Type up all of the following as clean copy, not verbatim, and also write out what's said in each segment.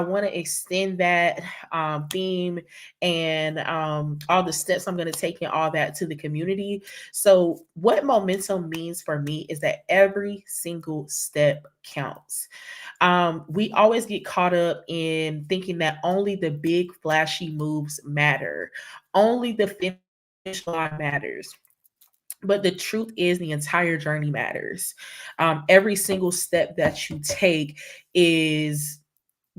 want to extend that theme and all the steps I'm going to take and all that to the community. So, what momentum means for me is that every single step counts. We always get caught up in thinking that only the big, flashy moves matter, only the finish line matters. But the truth is, the entire journey matters. Every single step that you take is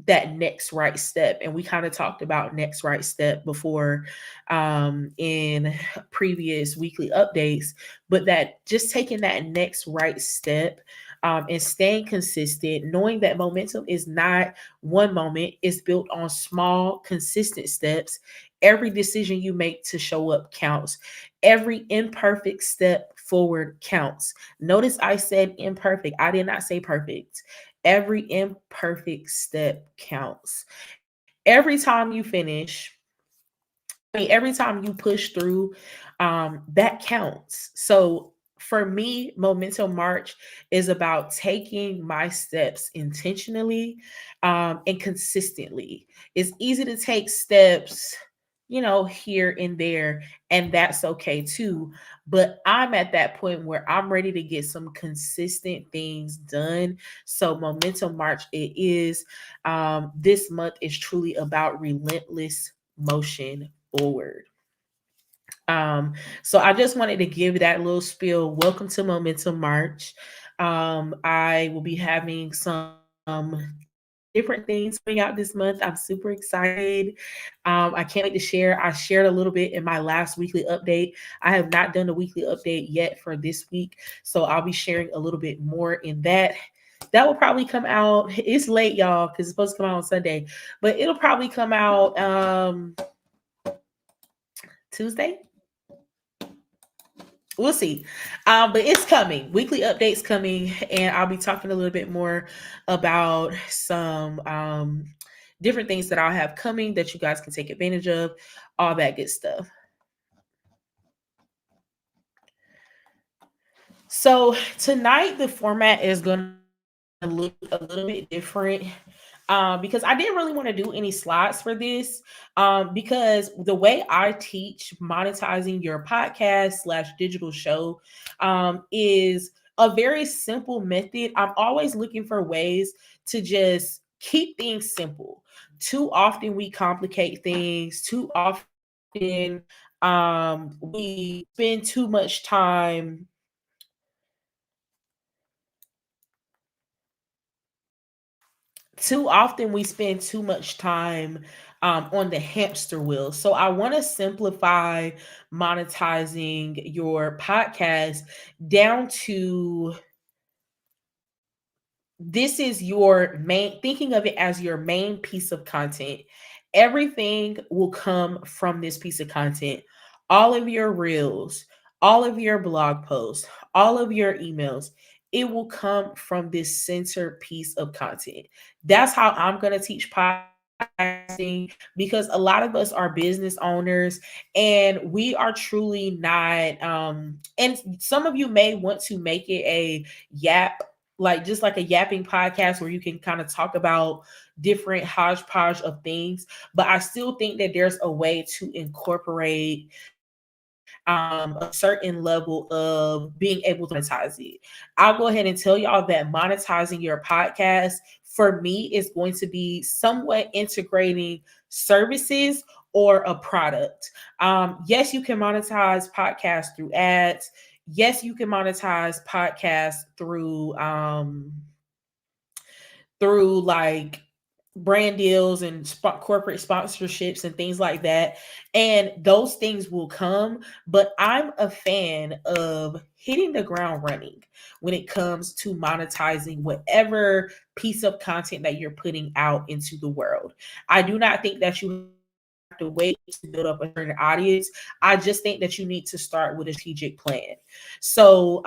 that next right step. And we kind of talked about next right step before in previous weekly updates, but that just taking that next right step and staying consistent, knowing that momentum is not one moment, it's built on small, consistent steps. Every decision you make to show up counts. Every imperfect step forward counts. Notice I said imperfect. I did not say perfect. Every imperfect step counts. Every time you finish, every time you push through, that counts. So for me, Momentum March is about taking my steps intentionally and consistently. It's easy to take steps, here and there, and that's okay too. But I'm at that point where I'm ready to get some consistent things done. So, Momentum March, it is. This month is truly about relentless motion forward. Um, so I just wanted to give that little spiel. Welcome to Momentum March. I will be having some different things coming out this month. I'm super excited. I can't wait to share. I shared a little bit in my last weekly update. I have not done a weekly update yet for this week, so I'll be sharing a little bit more in that. That will probably come out. It's late, y'all, because it's supposed to come out on Sunday, but it'll probably come out Tuesday. We'll see. But it's coming. Weekly updates coming, and I'll be talking a little bit more about some different things that I'll have coming that you guys can take advantage of, all that good stuff. So tonight the format is gonna look a little bit different. Because I didn't really want to do any slides for this. Because the way I teach monetizing your podcast slash digital show is a very simple method. I'm always looking for ways to just keep things simple. Too often we complicate things. Too often we spend too much time. Too often we spend too much time on the hamster wheel. So I want to simplify monetizing your podcast down to, this is your main, thinking of it as your main piece of content. Everything will come from this piece of content. All of your reels, all of your blog posts, all of your emails, it will come from this center piece of content. That's how I'm going to teach podcasting, because a lot of us are business owners and we are truly not and some of you may want to make it a yap, like just like a yapping podcast where you can kind of talk about different hodgepodge of things. But I still think that there's a way to incorporate a certain level of being able to monetize it. I'll go ahead and tell y'all that monetizing your podcast for me is going to be somewhat integrating services or a product. Yes, you can monetize podcasts through ads. Yes, you can monetize podcasts through like brand deals and corporate sponsorships and things like that. And those things will come. But I'm a fan of hitting the ground running when it comes to monetizing whatever piece of content that you're putting out into the world. I do not think that you have to wait to build up a certain audience. I just think that you need to start with a strategic plan. So,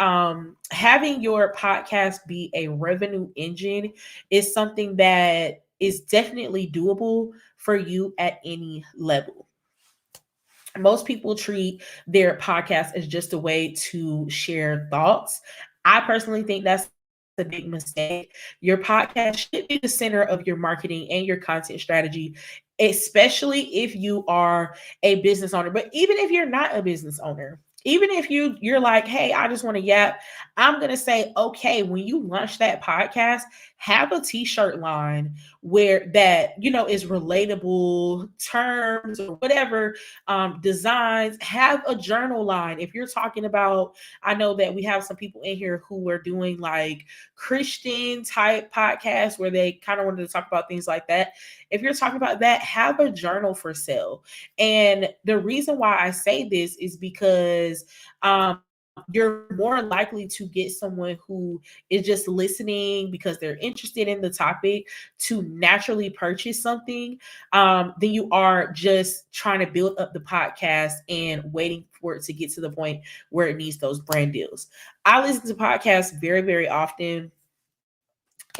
having your podcast be a revenue engine is something that is definitely doable for you at any level. Most people treat their podcast as just a way to share thoughts. I personally think that's a a big mistake. Your podcast should be the center of your marketing and your content strategy, especially if you are a business owner. But even if you're not a business owner, even if you're like, hey, I just want to yap, I'm gonna say, okay, when you launch that podcast, have a t-shirt line where that is relatable terms or whatever, designs. Have a journal line. If you're talking about, I know that we have some people in here who are doing like Christian type podcasts where they kind of wanted to talk about things like that. If you're talking about that, have a journal for sale. And the reason why I say this is because you're more likely to get someone who is just listening because they're interested in the topic to naturally purchase something, than you are just trying to build up the podcast and waiting for it to get to the point where it needs those brand deals. I listen to podcasts very, very often.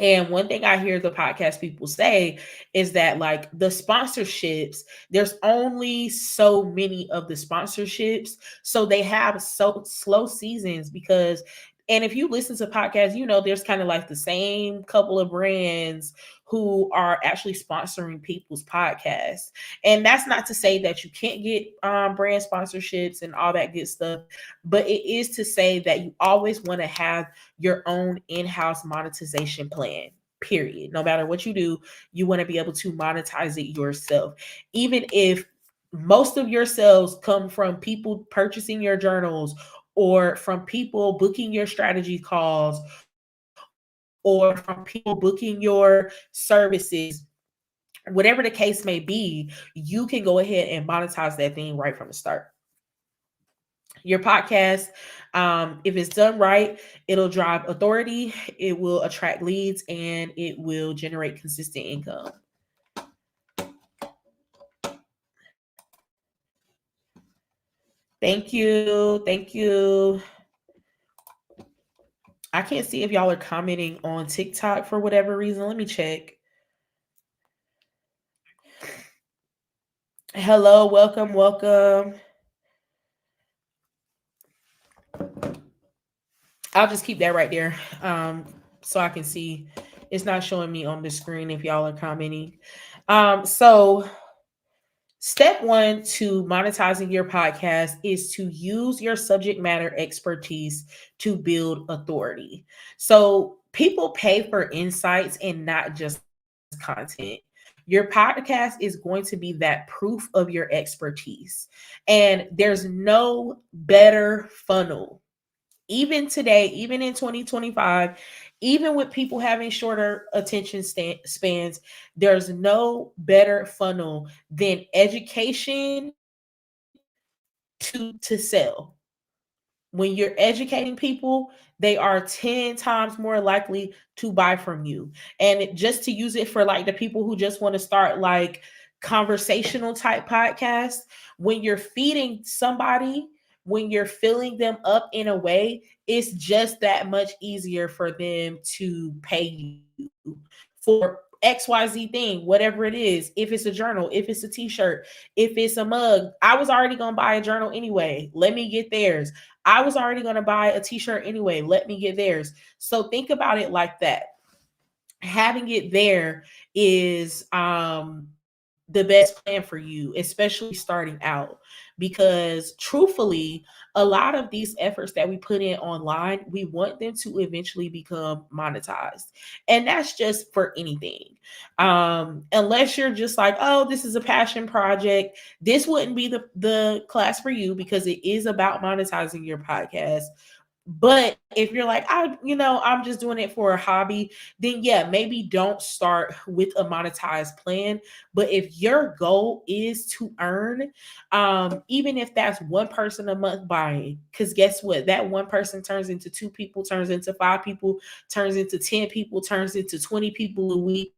And one thing I hear the podcast people say is that, like, the sponsorships, there's only so many of the sponsorships. So they have so slow seasons because, and if you listen to podcasts, there's kind of like the same couple of brands who are actually sponsoring people's podcasts. And that's not to say that you can't get brand sponsorships and all that good stuff, but it is to say that you always want to have your own in-house monetization plan. Period. No matter what you do, you want to be able to monetize it yourself. Even if most of your sales come from people purchasing your journals, or from people booking your strategy calls, or from people booking your services, whatever the case may be, you can go ahead and monetize that thing right from the start. Your podcast, if it's done right, it'll drive authority, it will attract leads, and it will generate consistent income. Thank you. Thank you. I can't see if y'all are commenting on TikTok for whatever reason. Let me check. Hello, welcome, welcome. I'll just keep that right there, so I can see. It's not showing me on the screen if y'all are commenting. So step one to monetizing your podcast is to use your subject matter expertise to build authority. So people pay for insights and not just content. Your podcast is going to be that proof of your expertise. And there's no better funnel, even today, even in 2025, even with people having shorter attention spans, there's no better funnel than education to sell. When you're educating people, they are 10 times more likely to buy from you. And just to use it for like the people who just want to start like conversational type podcasts, when you're feeding somebody, when you're filling them up in a way, it's just that much easier for them to pay you for XYZ thing, whatever it is. If it's a journal, if it's a t-shirt, if it's a mug. I was already going to buy a journal anyway. Let me get theirs. I was already going to buy a t-shirt anyway. Let me get theirs. So think about it like that. Having it there is the best plan for you, especially starting out, because truthfully, a lot of these efforts that we put in online, we want them to eventually become monetized. And that's just for anything. Unless you're just like, oh, this is a passion project, this wouldn't be the class for you, because it is about monetizing your podcast. But if you're like, I'm just doing it for a hobby, then yeah, maybe don't start with a monetized plan. But if your goal is to earn, even if that's one person a month buying, because guess what? That one person turns into two people, turns into five people, turns into 10 people, turns into 20 people a week,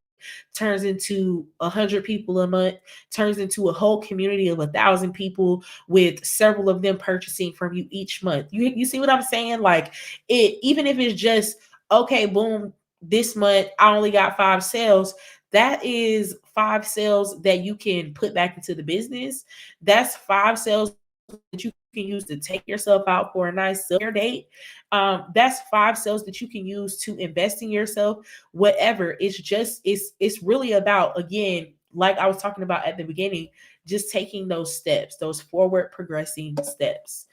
turns into 100 people a month, turns into a whole community of 1,000 people, with several of them purchasing from you each month. You see what I'm saying? Like, it, even if it's just, okay, boom, this month I only got 5 sales. That is 5 sales that you can put back into the business. That's 5 sales that that you can use to take yourself out for a nice date. That's 5 sales that you can use to invest in yourself. Whatever. It's really about, again, like I was talking about at the beginning, just taking those steps, those forward progressing steps.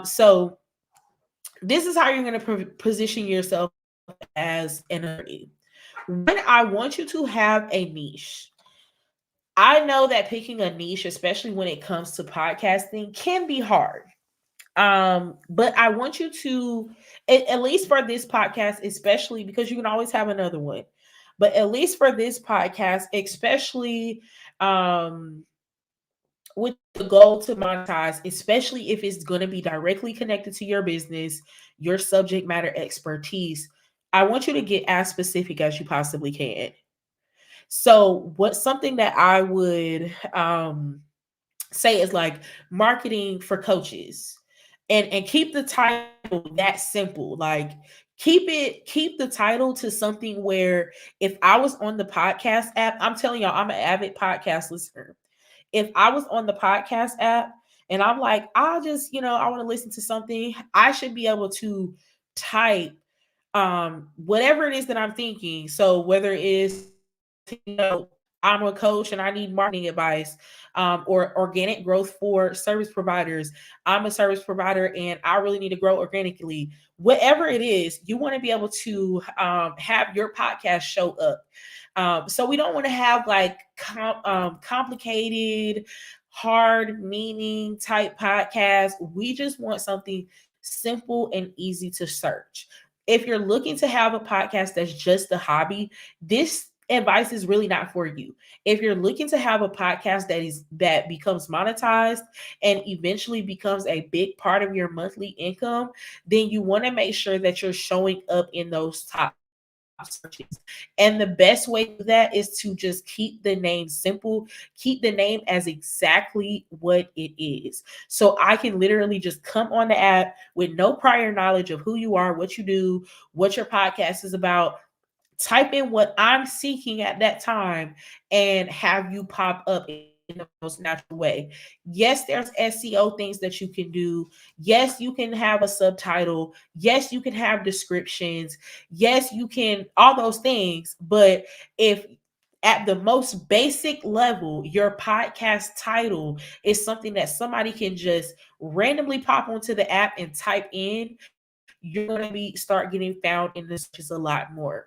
So this is how you're going to position yourself as an attorney. When I want you to have a niche, I know that picking a niche, especially when it comes to podcasting, can be hard. But I want you to, at least for this podcast, especially because you can always have another one, but at least for this podcast, especially with the goal to monetize, especially if it's going to be directly connected to your business, your subject matter expertise, I want you to get as specific as you possibly can. So, what's something that I would say is like marketing for coaches, and keep the title that simple. Like keep the title to something where if I was on the podcast app, I'm telling y'all, I'm an avid podcast listener. If I was on the podcast app and I'm like, I just, I want to listen to something, I should be able to type whatever it is that I'm thinking. So whether it's, I'm a coach and I need marketing advice, or organic growth for service providers. I'm a service provider and I really need to grow organically. Whatever it is, you want to be able to have your podcast show up. So we don't want to have like complicated, hard meaning type podcast. We just want something simple and easy to search. If you're looking to have a podcast that's just a hobby, this advice is really not for you. If you're looking to have a podcast that becomes monetized and eventually becomes a big part of your monthly income, then you want to make sure that you're showing up in those top searches. And the best way to do that is to just keep the name simple, keep the name as exactly what it is. So I can literally just come on the app with no prior knowledge of who you are, what you do, what your podcast is about, type in what I'm seeking at that time, and have you pop up in the most natural way. Yes, there's SEO things that you can do. Yes, you can have a subtitle. Yes, you can have descriptions. Yes, you can, all those things. But if at the most basic level, your podcast title is something that somebody can just randomly pop onto the app and type in, you're going to start getting found in the searches a lot more.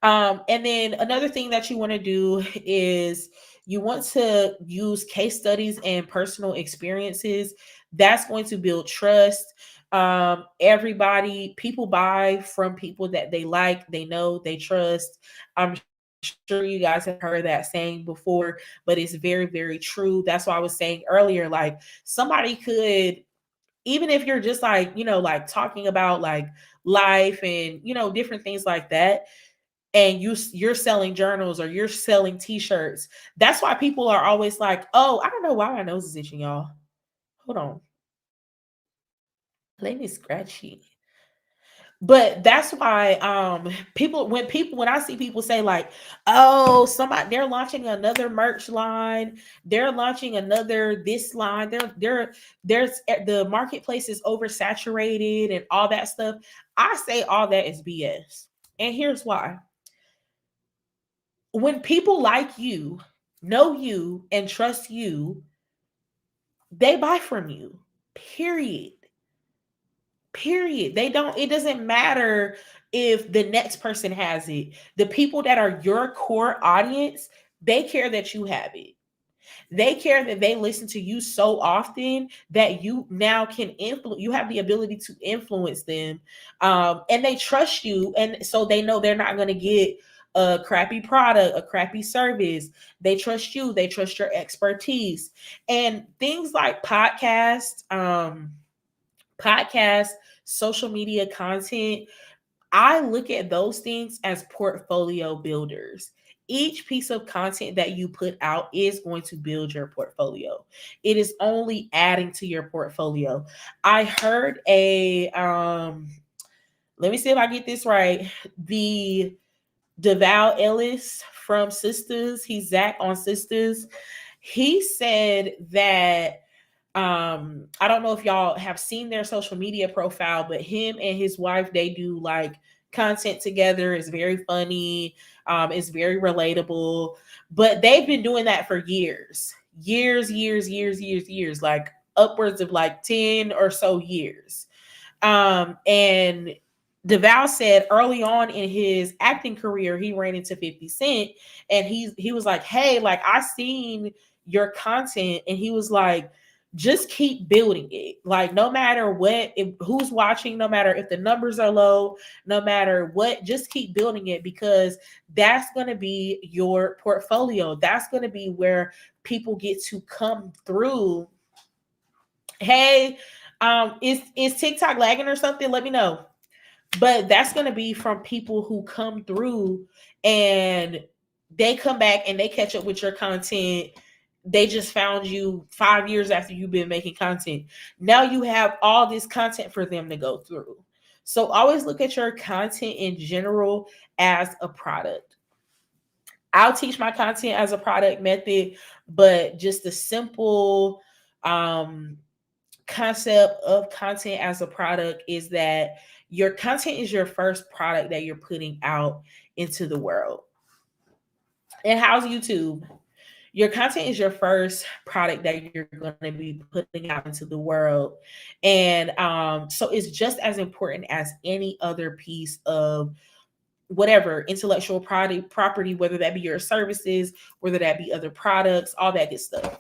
And then another thing that you want to do is you want to use case studies and personal experiences. That's going to build trust. People buy from people that they like, they know, they trust. I'm sure you guys have heard that saying before, but it's very, very true. That's why I was saying earlier, like somebody could, even if you're just like, like talking about like life and, different things like that, and you're selling journals or you're selling t-shirts. That's why people are always like, oh, I don't know why my nose is itching, y'all. Hold on. Let me scratch it. But that's why when I see people say like, oh, somebody, they're launching another merch line, they're launching another this line, there's the marketplace is oversaturated and all that stuff. I say all that is BS. And here's why. When people like you, know you, and trust you, they buy from you. Period. Period. It doesn't matter if the next person has it. The people that are your core audience, they care that you have it. They care that they listen to you so often that you now can influence, you have the ability to influence them. And they trust you. And so they know they're not going to get a crappy product, a crappy service. They trust you. They trust your expertise. And things like podcasts, social media content, I look at those things as portfolio builders. Each piece of content that you put out is going to build your portfolio. It is only adding to your portfolio. I heard let me see if I get this right. The DeVal Ellis from Sisters, he's Zach on Sisters. He said that I don't know if y'all have seen their social media profile, but him and his wife, they do like content together. It's very funny. It's very relatable. But they've been doing that for years. Years, like upwards of like 10 or so years. And DeVal said early on in his acting career, he ran into 50 Cent and he was like, hey, like I seen your content, and he was like, just keep building it. Like no matter what, who's watching, no matter if the numbers are low, no matter what, just keep building it, because that's going to be your portfolio. That's going to be where people get to come through. Hey, is TikTok lagging or something? Let me know. But that's going to be from people who come through and they come back and they catch up with your content. They just found you 5 years after you've been making content. Now you have all this content for them to go through. So always look at your content in general as a product. I'll teach my content as a product method, but just the simple concept of content as a product is that your content is your first product that you're putting out into the world. And how's YouTube? Your content is your first product that you're going to be putting out into the world. And so it's just as important as any other piece of whatever intellectual property, whether that be your services, whether that be other products, all that good stuff.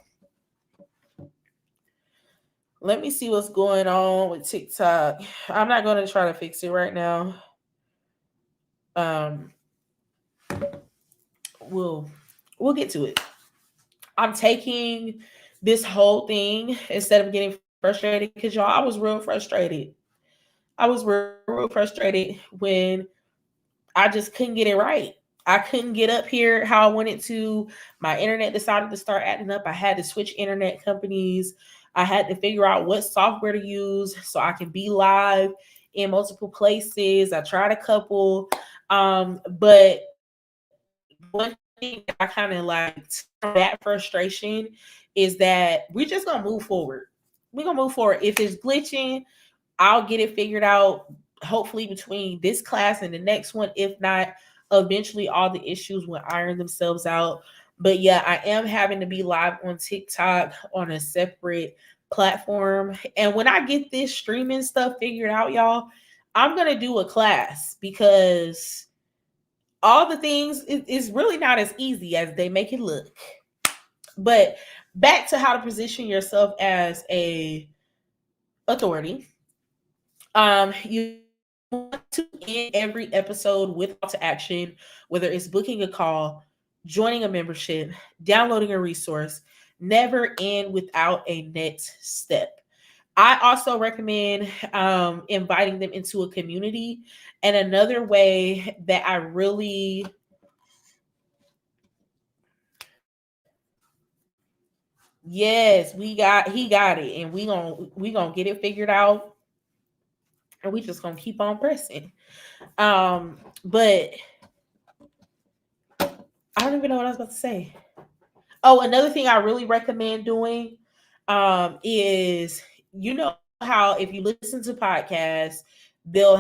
Let me see what's going on with TikTok. I'm not going to try to fix it right now. Um, we'll get to it. I'm taking this whole thing instead of getting frustrated, because y'all, I was real frustrated. I was real frustrated when I just couldn't get it right. I couldn't get up here how I wanted to. My internet decided to start acting up. I had to switch internet companies. I had to figure out what software to use so I can be live in multiple places. I tried a couple. But one thing that I kind of like that frustration is that we're just gonna move forward. We're gonna move forward. If it's glitching, I'll get it figured out, hopefully between this class and the next one. If not, eventually all the issues will iron themselves out. But yeah, I am having to be live on TikTok on a separate platform. And when I get this streaming stuff figured out, y'all, I'm going to do a class, because all the things is really not as easy as they make it look. But back to how to position yourself as a authority. You want to end every episode with call to action, whether it's booking a call, joining a membership, downloading a resource. Never end without a next step. I also recommend inviting them into a community. And another way that I really yes, he got it, and we gonna get it figured out, and we just gonna keep on pressing. But I don't even know what I was about to say. Oh, another thing I really recommend doing is, you know how if you listen to podcasts, they'll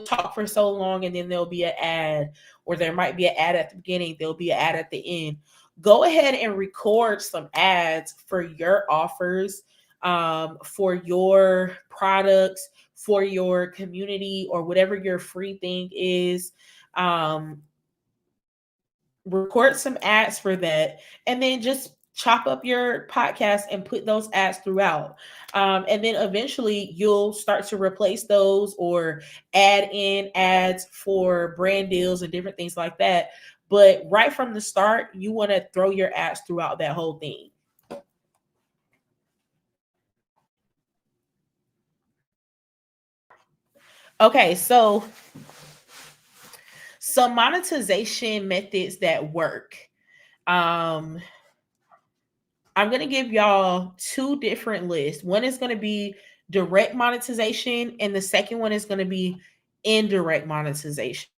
talk for so long and then there'll be an ad, or there might be an ad at the beginning, there'll be an ad at the end. Go ahead and record some ads for your offers, for your products, for your community, or whatever your free thing is. Record some ads for that, and then just chop up your podcast and put those ads throughout. And then eventually you'll start to replace those or add in ads for brand deals and different things like that. But right from the start, you want to throw your ads throughout that whole thing. Okay, so some monetization methods that work. Um, I'm going to give y'all two different lists. One is going to be direct monetization, and the second one is going to be indirect monetization.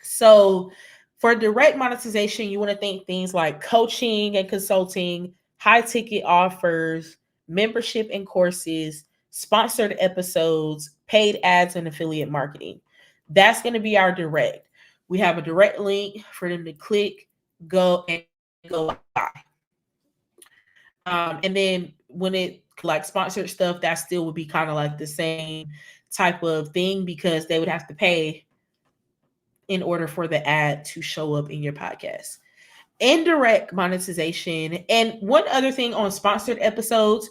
So, for direct monetization, you want to think things like coaching and consulting, high ticket offers, membership and courses, sponsored episodes, paid ads, and affiliate marketing. That's going to be our direct. We have a direct link for them to click, go, and go buy. And then when it like sponsored stuff, that still would be kind of like the same type of thing because they would have to pay in order for the ad to show up in your podcast. Indirect monetization. And one other thing on sponsored episodes,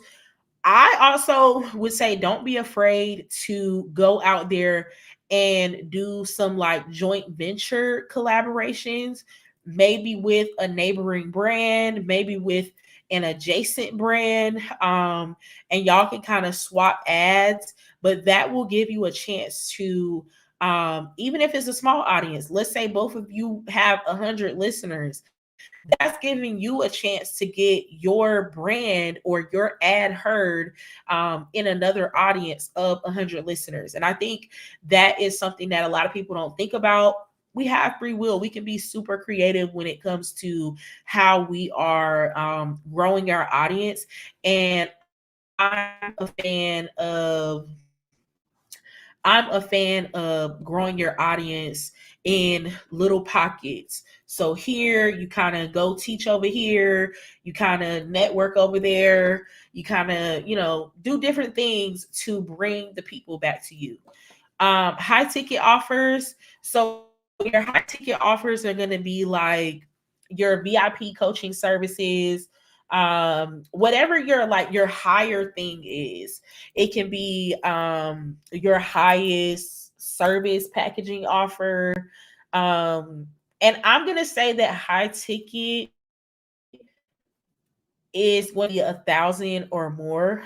I also would say don't be afraid to go out there and do some like joint venture collaborations, maybe with a neighboring brand, maybe with an adjacent brand. And y'all can kind of swap ads, but that will give you a chance to, even if it's a small audience, let's say both of you have 100 listeners, that's giving you a chance to get your brand or your ad heard in another audience of 100 listeners. And I think that is something that a lot of people don't think about. We have free will. We can be super creative when it comes to how we are growing our audience. And I'm a fan of growing your audience in little pockets. So here you kind of go teach over here, you kind of network over there, you kind of, do different things to bring the people back to you. High ticket offers. So your high ticket offers are going to be like your VIP coaching services, whatever your higher thing is. It can be your highest service packaging offer. And I'm going to say that high ticket is going to be 1,000 or more.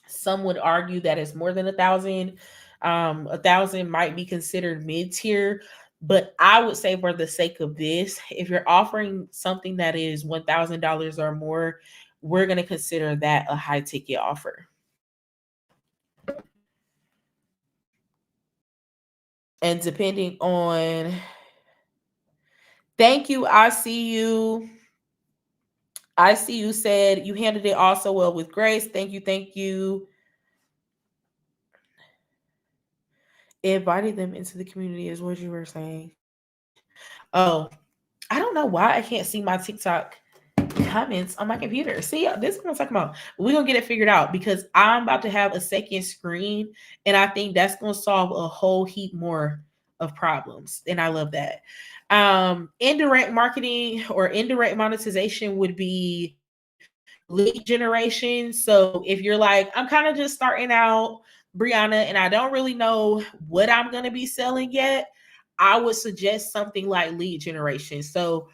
Some would argue that it's more than 1,000. 1,000 might be considered mid tier, but I would say for the sake of this, if you're offering something that is $1,000 or more, we're going to consider that a high ticket offer. And depending on, thank you, I see you. I see you said you handled it also well with grace. Thank you. Thank you. Inviting them into the community is what you were saying. Oh, I don't know why I can't see my TikTok comments on my computer. See, this is what I'm talking about. We're gonna get it figured out because I'm about to have a second screen, and I think that's gonna solve a whole heap more of problems. And I love that. Indirect marketing or indirect monetization would be lead generation. So if you're like, I'm kind of just starting out, Brianna, and I don't really know what I'm gonna be selling yet, I would suggest something like lead generation. So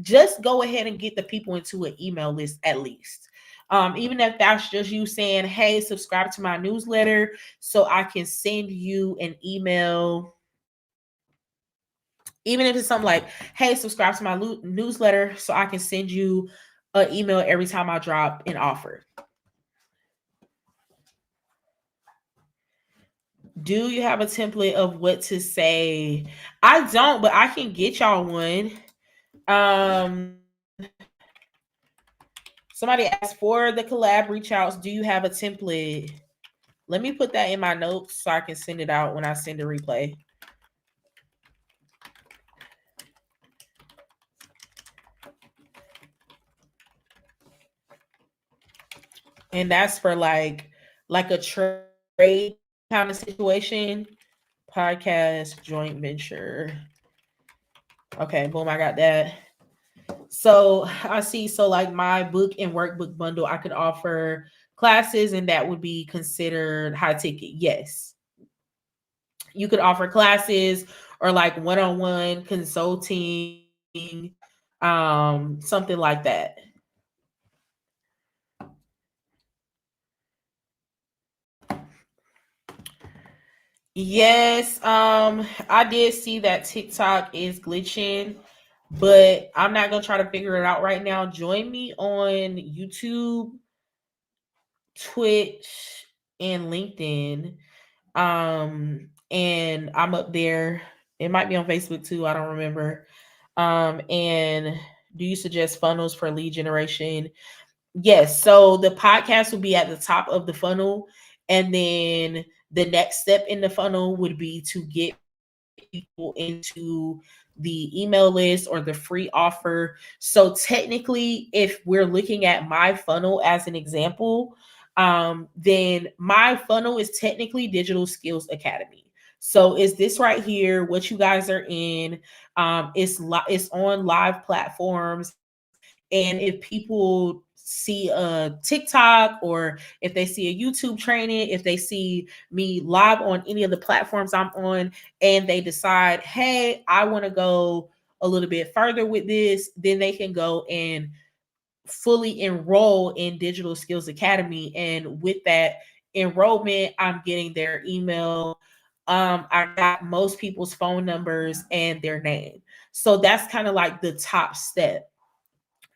just go ahead and get the people into an email list at least. Even if that's just you saying, hey, subscribe to my newsletter so I can send you an email. Even if it's something like, hey, subscribe to my newsletter so I can send you an email every time I drop an offer. Do you have a template of what to say? I don't, but I can get y'all one. Um, Somebody asked for the collab reach outs. Do you have a template? Let me put that in my notes so I can send it out when I send a replay. And that's for like a trade kind of situation. Podcast joint venture. Okay, boom, I got that. So I see. So like my book and workbook bundle, I could offer classes, and that would be considered high ticket. Yes, you could offer classes or like one-on-one consulting, something like that. Yes, I did see that TikTok is glitching, but I'm not gonna try to figure it out right now. Join me on YouTube, Twitch, and LinkedIn. And I'm up there. It might be on Facebook too. I don't remember. And Do you suggest funnels for lead generation? Yes. So the podcast will be at the top of the funnel. And then the next step in the funnel would be to get people into the email list or the free offer. So technically, if we're looking at my funnel as an example, then my funnel is technically Digital Skills Academy. So is this right here what you guys are in? It's on live platforms, and if people see a TikTok or if they see a YouTube training, if they see me live on any of the platforms I'm on, and they decide, hey, I want to go a little bit further with this, then they can go and fully enroll in Digital Skills Academy. And with that enrollment, I'm getting their email. I got most people's phone numbers and their name. So that's kind of like the top step.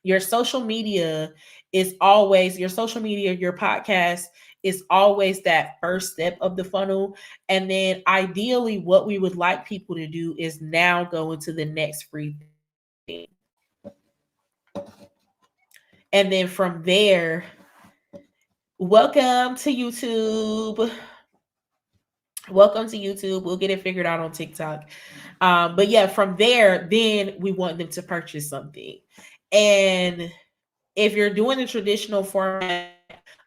Your social media your social media, your podcast is always that first step of the funnel. And then ideally, what we would like people to do is now go into the next free thing. And then from there, welcome to YouTube. Welcome to YouTube. We'll get it figured out on TikTok. But yeah, from there, then we want them to purchase something. And if you're doing the traditional format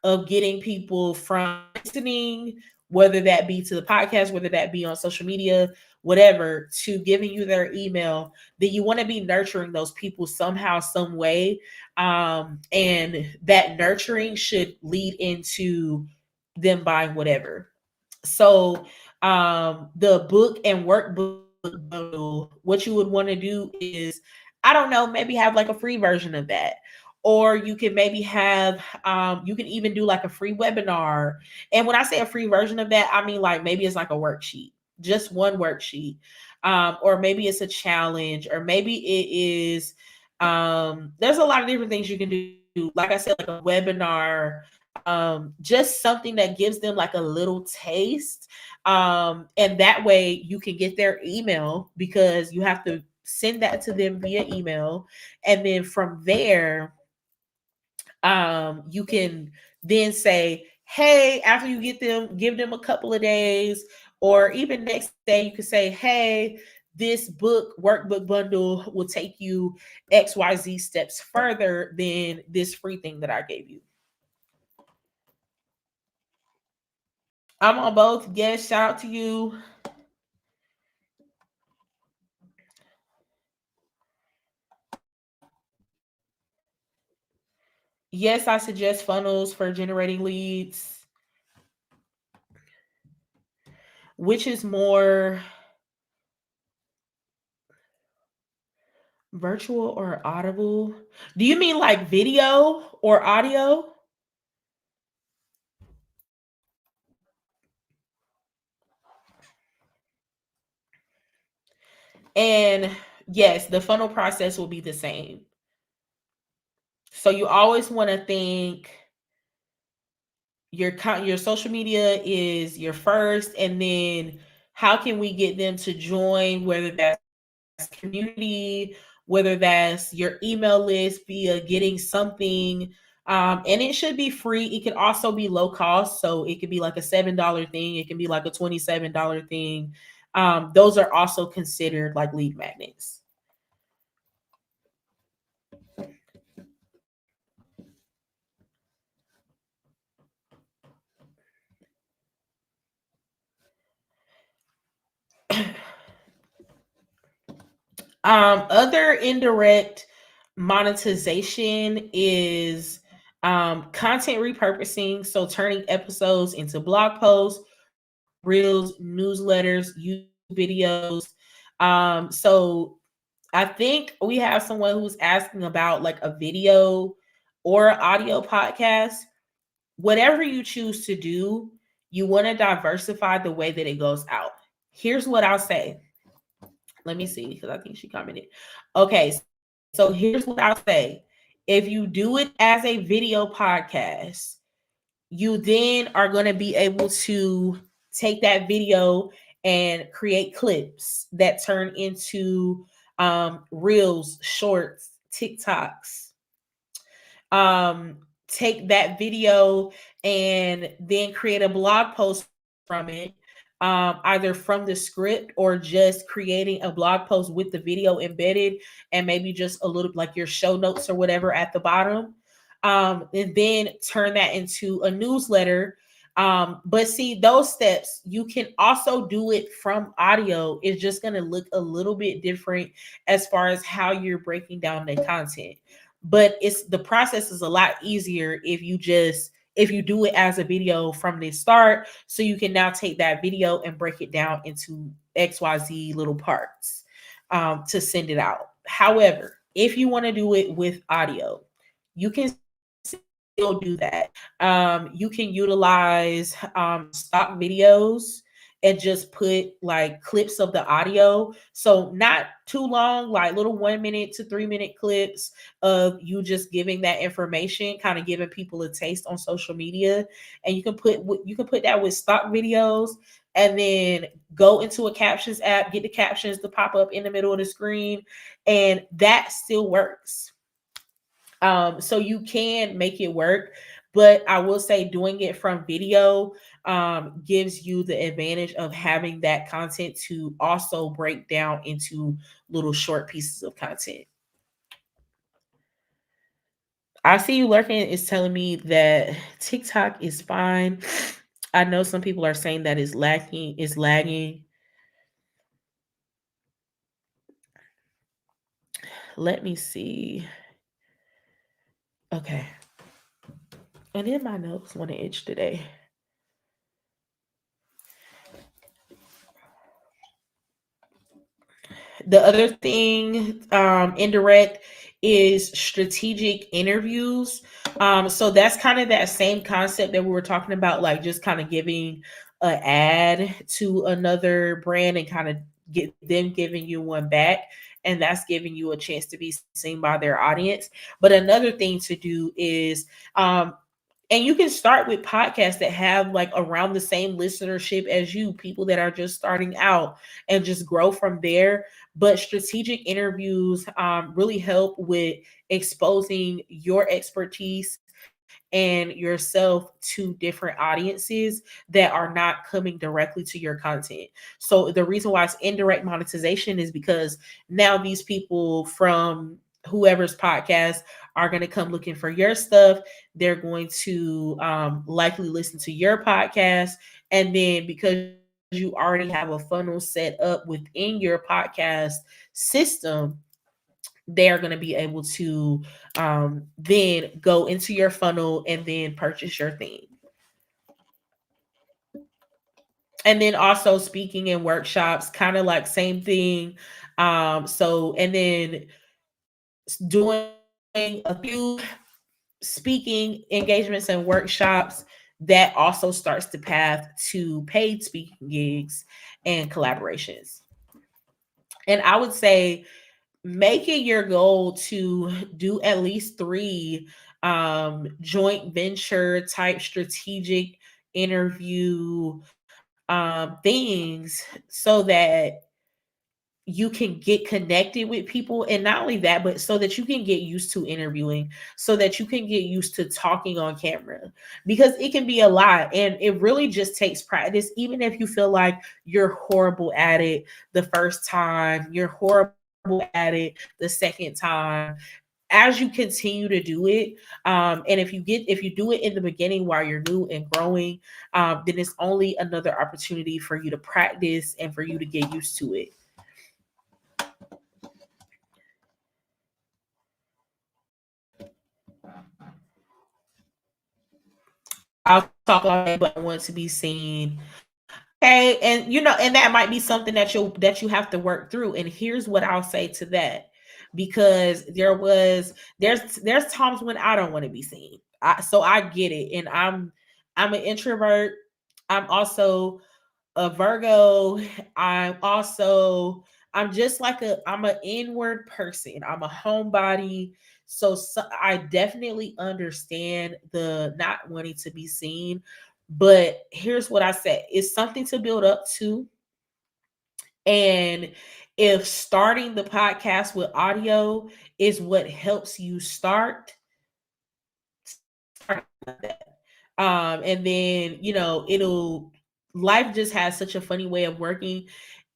of getting people from listening, whether that be to the podcast, whether that be on social media, whatever, to giving you their email, then you want to be nurturing those people somehow, some way. And that nurturing should lead into them buying whatever. So the book and workbook bundle, what you would want to do is, I don't know, maybe have like a free version of that. Or you can maybe have, you can even do like a free webinar. And when I say a free version of that, I mean like maybe it's like a worksheet, just one worksheet. Or maybe it's a challenge, or maybe it is, there's a lot of different things you can do. Like I said, like a webinar, just something that gives them like a little taste. And that way you can get their email, because you have to send that to them via email. And then from there, you can then say, hey, after you get them, give them a couple of days, or even next day, you can say, hey, this book workbook bundle will take you XYZ steps further than this free thing that I gave you. I'm on both. Yes, shout out to you. Yes, I suggest funnels for generating leads. Which is more, virtual or audible? Do you mean like video or audio? And yes, the funnel process will be the same. So you always want to think your social media is your first, and then how can we get them to join, whether that's community, whether that's your email list via getting something. And it should be free. It can also be low cost. So it could be like a $7 thing. It can be like a $27 thing. Those are also considered like lead magnets. Other indirect monetization is content repurposing. So turning episodes into blog posts, reels, newsletters, YouTube videos. So I think we have someone who's asking about like a video or audio podcast. Whatever you choose to do, you want to diversify the way that it goes out. Here's what I'll say. Let me see, because I think she commented. Okay, so here's what I'll say. If you do it as a video podcast, you then are going to be able to take that video and create clips that turn into reels, shorts, TikToks, um, take that video and then create a blog post from it, either from the script or just creating a blog post with the video embedded and maybe just a little like your show notes or whatever at the bottom. And then turn that into a newsletter. But see, those steps, you can also do it from audio. It's just going to look a little bit different as far as how you're breaking down the content. But it's the process is a lot easier if you do it as a video from the start, so you can now take that video and break it down into XYZ little parts, to send it out. However, if you want to do it with audio, you can still do that. You can utilize stock videos and just put like clips of the audio. So not too long, like little 1 minute to 3 minute clips of you just giving that information, kind of giving people a taste on social media. And you can put that with stock videos, and then go into a captions app, get the captions to pop up in the middle of the screen, and that still works. So you can make it work, but I will say doing it from video gives you the advantage of having that content to also break down into little short pieces of content. I see you lurking is telling me that TikTok is fine. I know some people are saying that is lagging. Let me see. Okay. And then my nose want to itch today. The other thing, indirect, is strategic interviews. So that's kind of that same concept that we were talking about, like just kind of giving an ad to another brand and kind of get them giving you one back. And that's giving you a chance to be seen by their audience. But another thing to do is, and you can start with podcasts that have like around the same listenership as you, people that are just starting out, and just grow from there. But strategic interviews really help with exposing your expertise and yourself to different audiences that are not coming directly to your content. So the reason why it's indirect monetization is because now these people from whoever's podcast are going to come looking for your stuff. They're going to likely listen to your podcast. And then because you already have a funnel set up within your podcast system, they are going to be able to then go into your funnel and then purchase your thing. And then also speaking in workshops, kind of like same thing. So, and then doing a few speaking engagements and workshops, that also starts the path to paid speaking gigs and collaborations. And I would say make it your goal to do at least three joint venture type strategic interview things, so that you can get connected with people. And not only that, but so that you can get used to interviewing, so that you can get used to talking on camera, because it can be a lot and it really just takes practice. Even if you feel like you're horrible at it the first time, you're horrible at it the second time, as you continue to do it, and if you do it in the beginning while you're new and growing, then it's only another opportunity for you to practice and for you to get used to it. I'll talk all day, but I want to be seen. Okay, and and that might be something that you have to work through. And here's what I'll say to that, because there's times when I don't want to be seen. So I get it, and I'm an introvert. I'm also a Virgo. I'm also I'm just like I'm an inward person. I'm a homebody. So I definitely understand the not wanting to be seen. But here's what I say. It's something to build up to. And if starting the podcast with audio is what helps you start, start like that. And then, it'll, life just has such a funny way of working.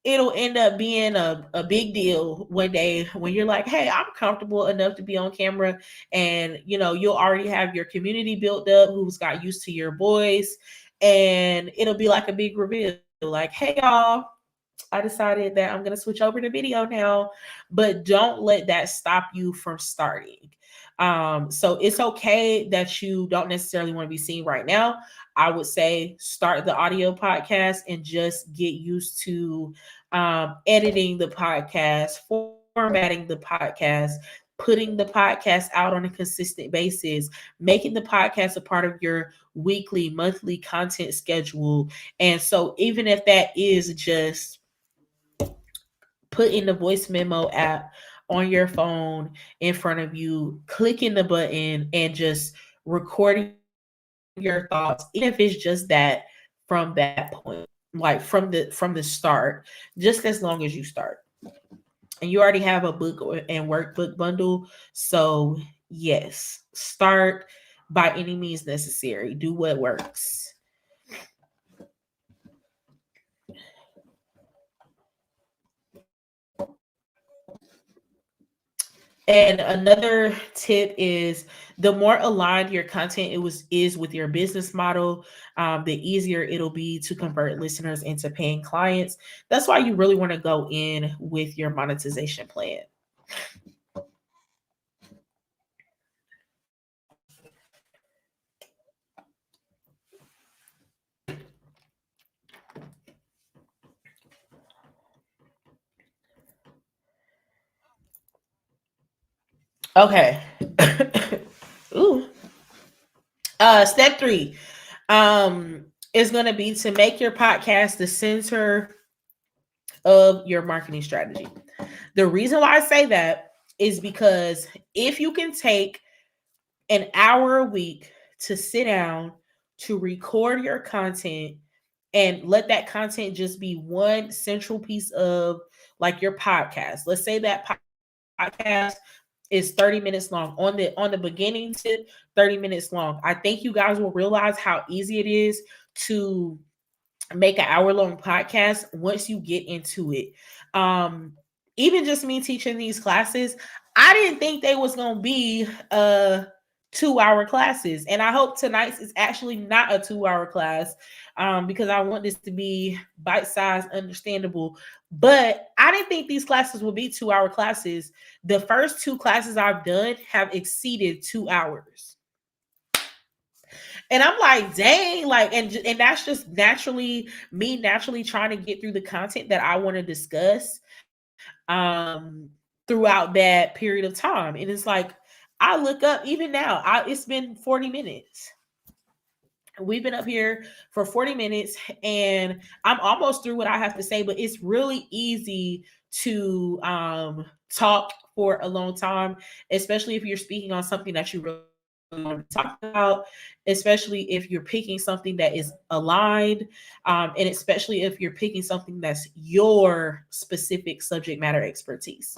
It'll end up being a big deal one day when you're like, hey, I'm comfortable enough to be on camera. And, you'll already have your community built up who's got used to your voice. And it'll be like a big reveal like, hey, y'all, I decided that I'm going to switch over to video now, but don't let that stop you from starting. So it's okay that you don't necessarily want to be seen right now. I would say start the audio podcast and just get used to editing the podcast, formatting the podcast, putting the podcast out on a consistent basis, making the podcast a part of your weekly, monthly content schedule. And so, even if that is just putting the voice memo app on your phone in front of you, clicking the button and just recording your thoughts, even if it's just that from that point, like from the start, just as long as you start. And you already have a book and workbook bundle. So, yes, start by any means necessary. Do what works. And another tip is the more aligned your content is with your business model, the easier it'll be to convert listeners into paying clients. That's why you really want to go in with your monetization plan. Okay. Ooh. Step three is going to be to make your podcast the center of your marketing strategy. The reason why I say that is because if you can take an hour a week to sit down to record your content and let that content just be one central piece of like your podcast. Let's say that podcast is 30 minutes long. On the beginning tip, 30 minutes long. I think you guys will realize how easy it is to make an hour long podcast once you get into it. Um, Even just me teaching these classes, I didn't think they was gonna be 2 hour classes, and I hope tonight's is actually not a 2 hour class, because I want this to be bite sized, understandable. But I didn't think these classes would be 2 hour classes. The first two classes I've done have exceeded 2 hours. And I'm like, dang, like, and that's just naturally me naturally trying to get through the content that I want to discuss throughout that period of time. And it's like I look up even now, it's been 40 minutes. We've been up here for 40 minutes and I'm almost through what I have to say, but it's really easy to talk for a long time, especially if you're speaking on something that you really want to talk about, especially if you're picking something that is aligned, and especially if you're picking something that's your specific subject matter expertise.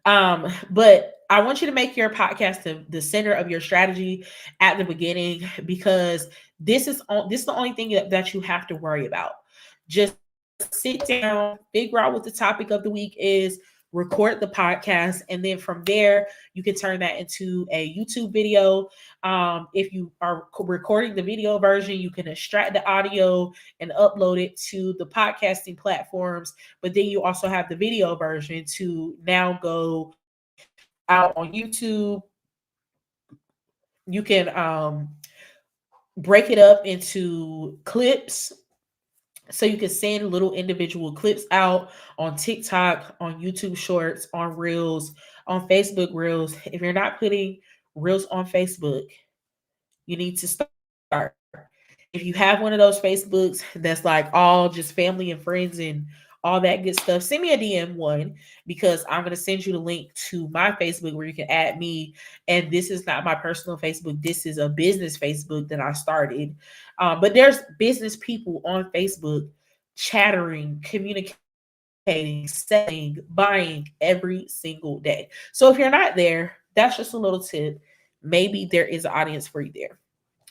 But I want you to make your podcast the center of your strategy at the beginning, because this is the only thing that you have to worry about. Just sit down, figure out what the topic of the week is, record the podcast, and then from there you can turn that into a YouTube video. If you are recording the video version, you can extract the audio and upload it to the podcasting platforms. But then you also have the video version to now go out on YouTube. You can break it up into clips, so you can send little individual clips out on TikTok, on YouTube Shorts, on Reels, on Facebook Reels. If you're not putting Reels on Facebook, you need to start. If you have one of those Facebooks that's like all just family and friends and all that good stuff, send me a DM one, because I'm going to send you the link to my Facebook where you can add me. And this is not my personal Facebook. This is a business Facebook that I started. But there's business people on Facebook chattering, communicating, selling, buying every single day. So if you're not there, that's just a little tip. Maybe there is an audience for you there.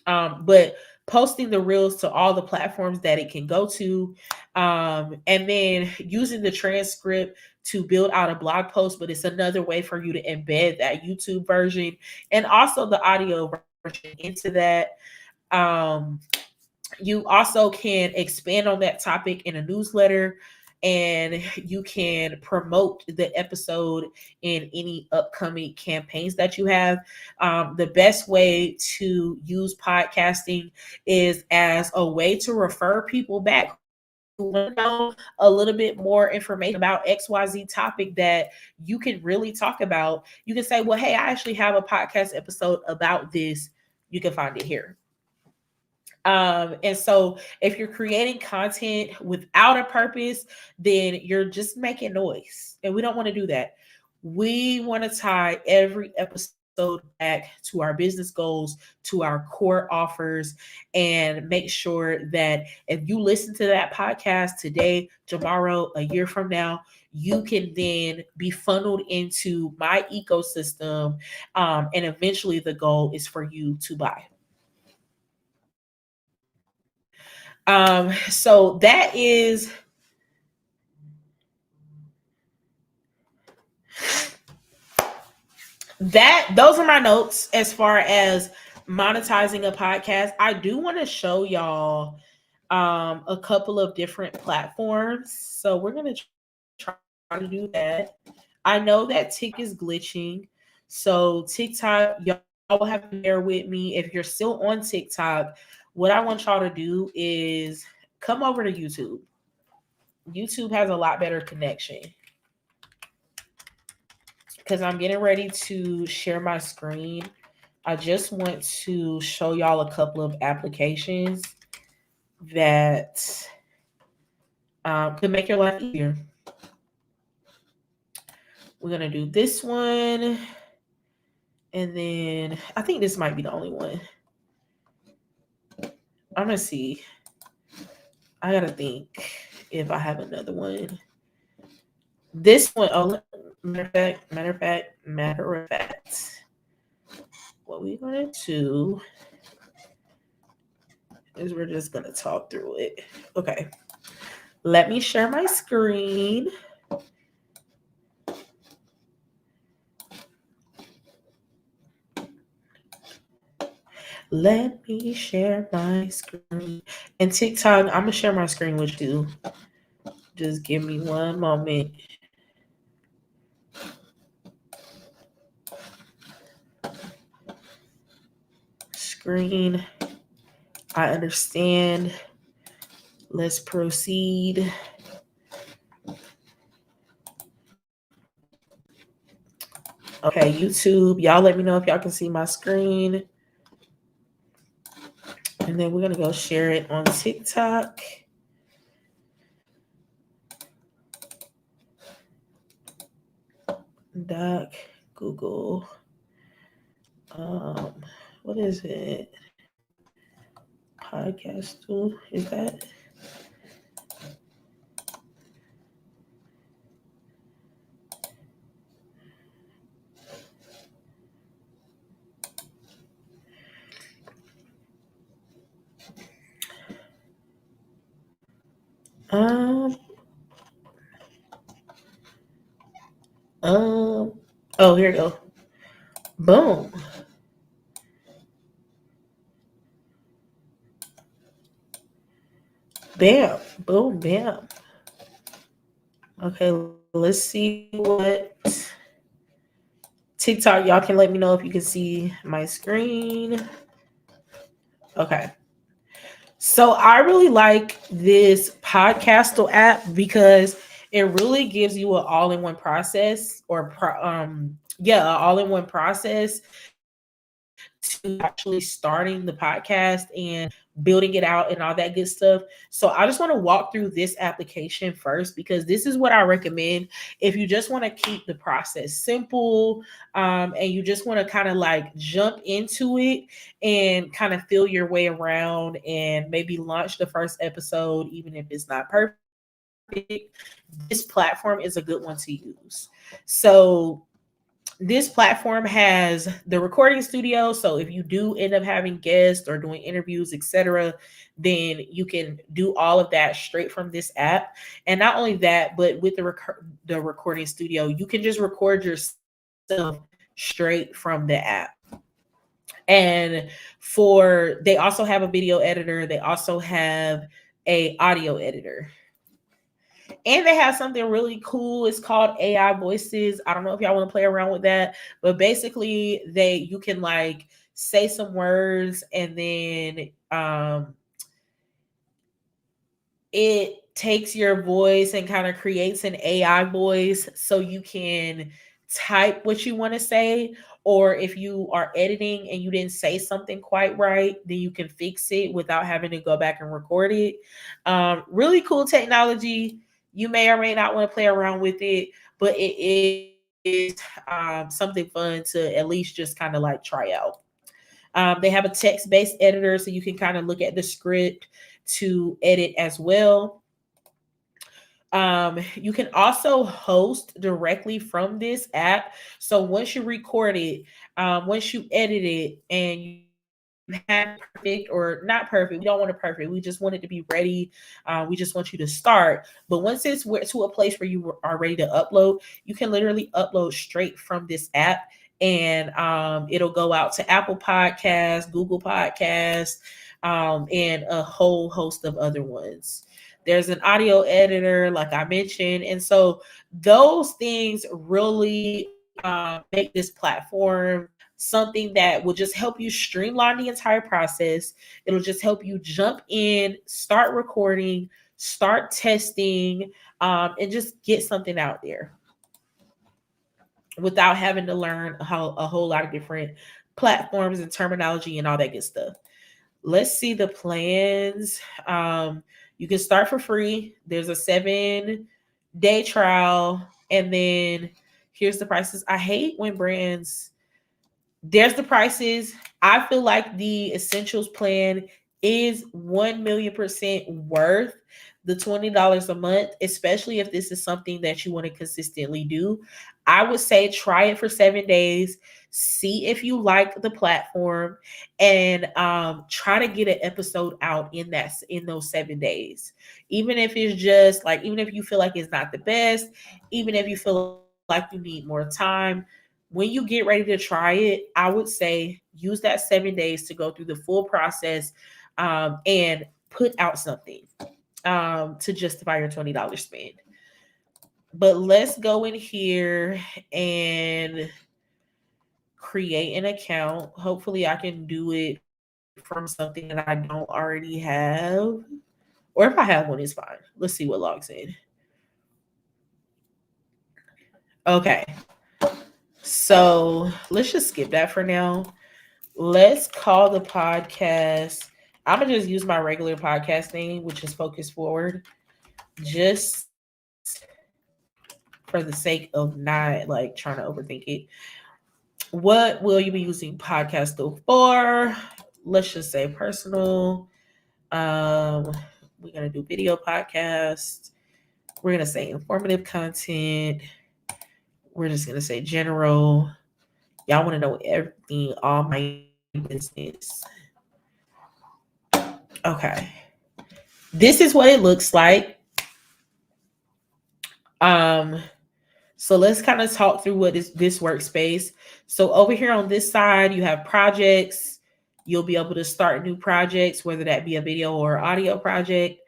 But posting the reels to all the platforms that it can go to, and then using the transcript to build out a blog post, but it's another way for you to embed that YouTube version and also the audio version into that. Um, you also can expand on that topic in a newsletter, and you can promote the episode in any upcoming campaigns that you have. The best way to use podcasting is as a way to refer people back who want to know a little bit more information about XYZ topic that you can really talk about. You can say, well, hey, I actually have a podcast episode about this. You can find it here. And so if you're creating content without a purpose, then you're just making noise. And we don't want to do that. We want to tie every episode back to our business goals, to our core offers, and make sure that if you listen to that podcast today, tomorrow, a year from now, you can then be funneled into my ecosystem. And eventually the goal is for you to buy. So those are my notes as far as monetizing a podcast. I do want to show y'all a couple of different platforms. So we're gonna try to do that. I know that Tik is glitching. So TikTok, y'all will have to bear with me. If you're still on TikTok, what I want y'all to do is come over to YouTube. YouTube has a lot better connection because I'm getting ready to share my screen. I just want to show y'all a couple of applications that could make your life easier. We're going to do this one. And then I think this might be the only one. I'm going to see. I got to think if I have another one. This one, oh, matter of fact, what we're going to do is we're just going to talk through it. Okay. Let me share my screen. Let me share my screen. And TikTok, I'm going to share my screen with you. Just give me one moment. Screen. I understand. Let's proceed. Okay, YouTube, y'all let me know if y'all can see my screen. And then we're going to go share it on TikTok. Doc, Google. What is it? Podcast tool, is that? Oh, here we go. Boom. Bam. Boom, bam. Okay, let's see what TikTok, y'all can let me know if you can see my screen. Okay. So I really like this Podcastal app because it really gives you an all-in-one process an all-in-one process to actually starting the podcast and building it out and all that good stuff. So I just want to walk through this application first, because this is what I recommend if you just want to keep the process simple, and you just want to kind of like jump into it and kind of feel your way around and maybe launch the first episode, even if it's not perfect. This platform is a good one to use. So this platform has the recording studio. So if you do end up having guests or doing interviews, etc., then you can do all of that straight from this app. And not only that, but with the recording studio, you can just record yourself straight from the app. And they also have a video editor. They also have a audio editor, and they have something really cool. It's called AI voices. I don't know if y'all want to play around with that, but basically you can like say some words, and then it takes your voice and kind of creates an AI voice, so you can type what you want to say. Or if you are editing and you didn't say something quite right, then you can fix it without having to go back and record it. Really cool technology. You may or may not want to play around with it, but it is something fun to at least just kind of like try out. They have a text-based editor, so you can kind of look at the script to edit as well. You can also host directly from this app. So once you record it, once you edit it, and you have it perfect, or not perfect, we don't want it perfect. We just want it to be ready. We just want you to start. But once it's to a place where you are ready to upload, you can literally upload straight from this app, and it'll go out to Apple Podcasts, Google Podcasts, and a whole host of other ones. There's an audio editor, like I mentioned. And so those things really make this platform something that will just help you streamline the entire process. It'll just help you jump in, start recording, start testing, and just get something out there without having to learn a whole lot of different platforms and terminology and all that good stuff. Let's see the plans. You can start for free. There's a 7-day trial, and then here's the prices. I hate when brands, there's the prices. I feel like the essentials plan is 1,000,000% worth the $20 a month, especially if this is something that you want to consistently do. I would say try it for 7 days, see if you like the platform, and try to get an episode out in those 7 days. Even if it's just like, even if you feel like it's not the best, even if you feel like you need more time, when you get ready to try it, I would say use that 7 days to go through the full process, and put out something to justify your $20 spend. But let's go in here and create an account. Hopefully I can do it from something that I don't already have. Or if I have one, it's fine. Let's see what logs in. Okay. So let's just skip that for now. Let's call the podcast. I'm going to just use my regular podcast name, which is Focus Forward, just for the sake of not like trying to overthink it. What will you be using podcast for? Let's just say personal. We're gonna do video podcast. We're gonna say informative content. We're just gonna say general. Y'all want to know everything, all my business. Okay. This is what it looks like. So let's kind of talk through what is this workspace. So over here on this side, you have projects. You'll be able to start new projects, whether that be a video or audio project.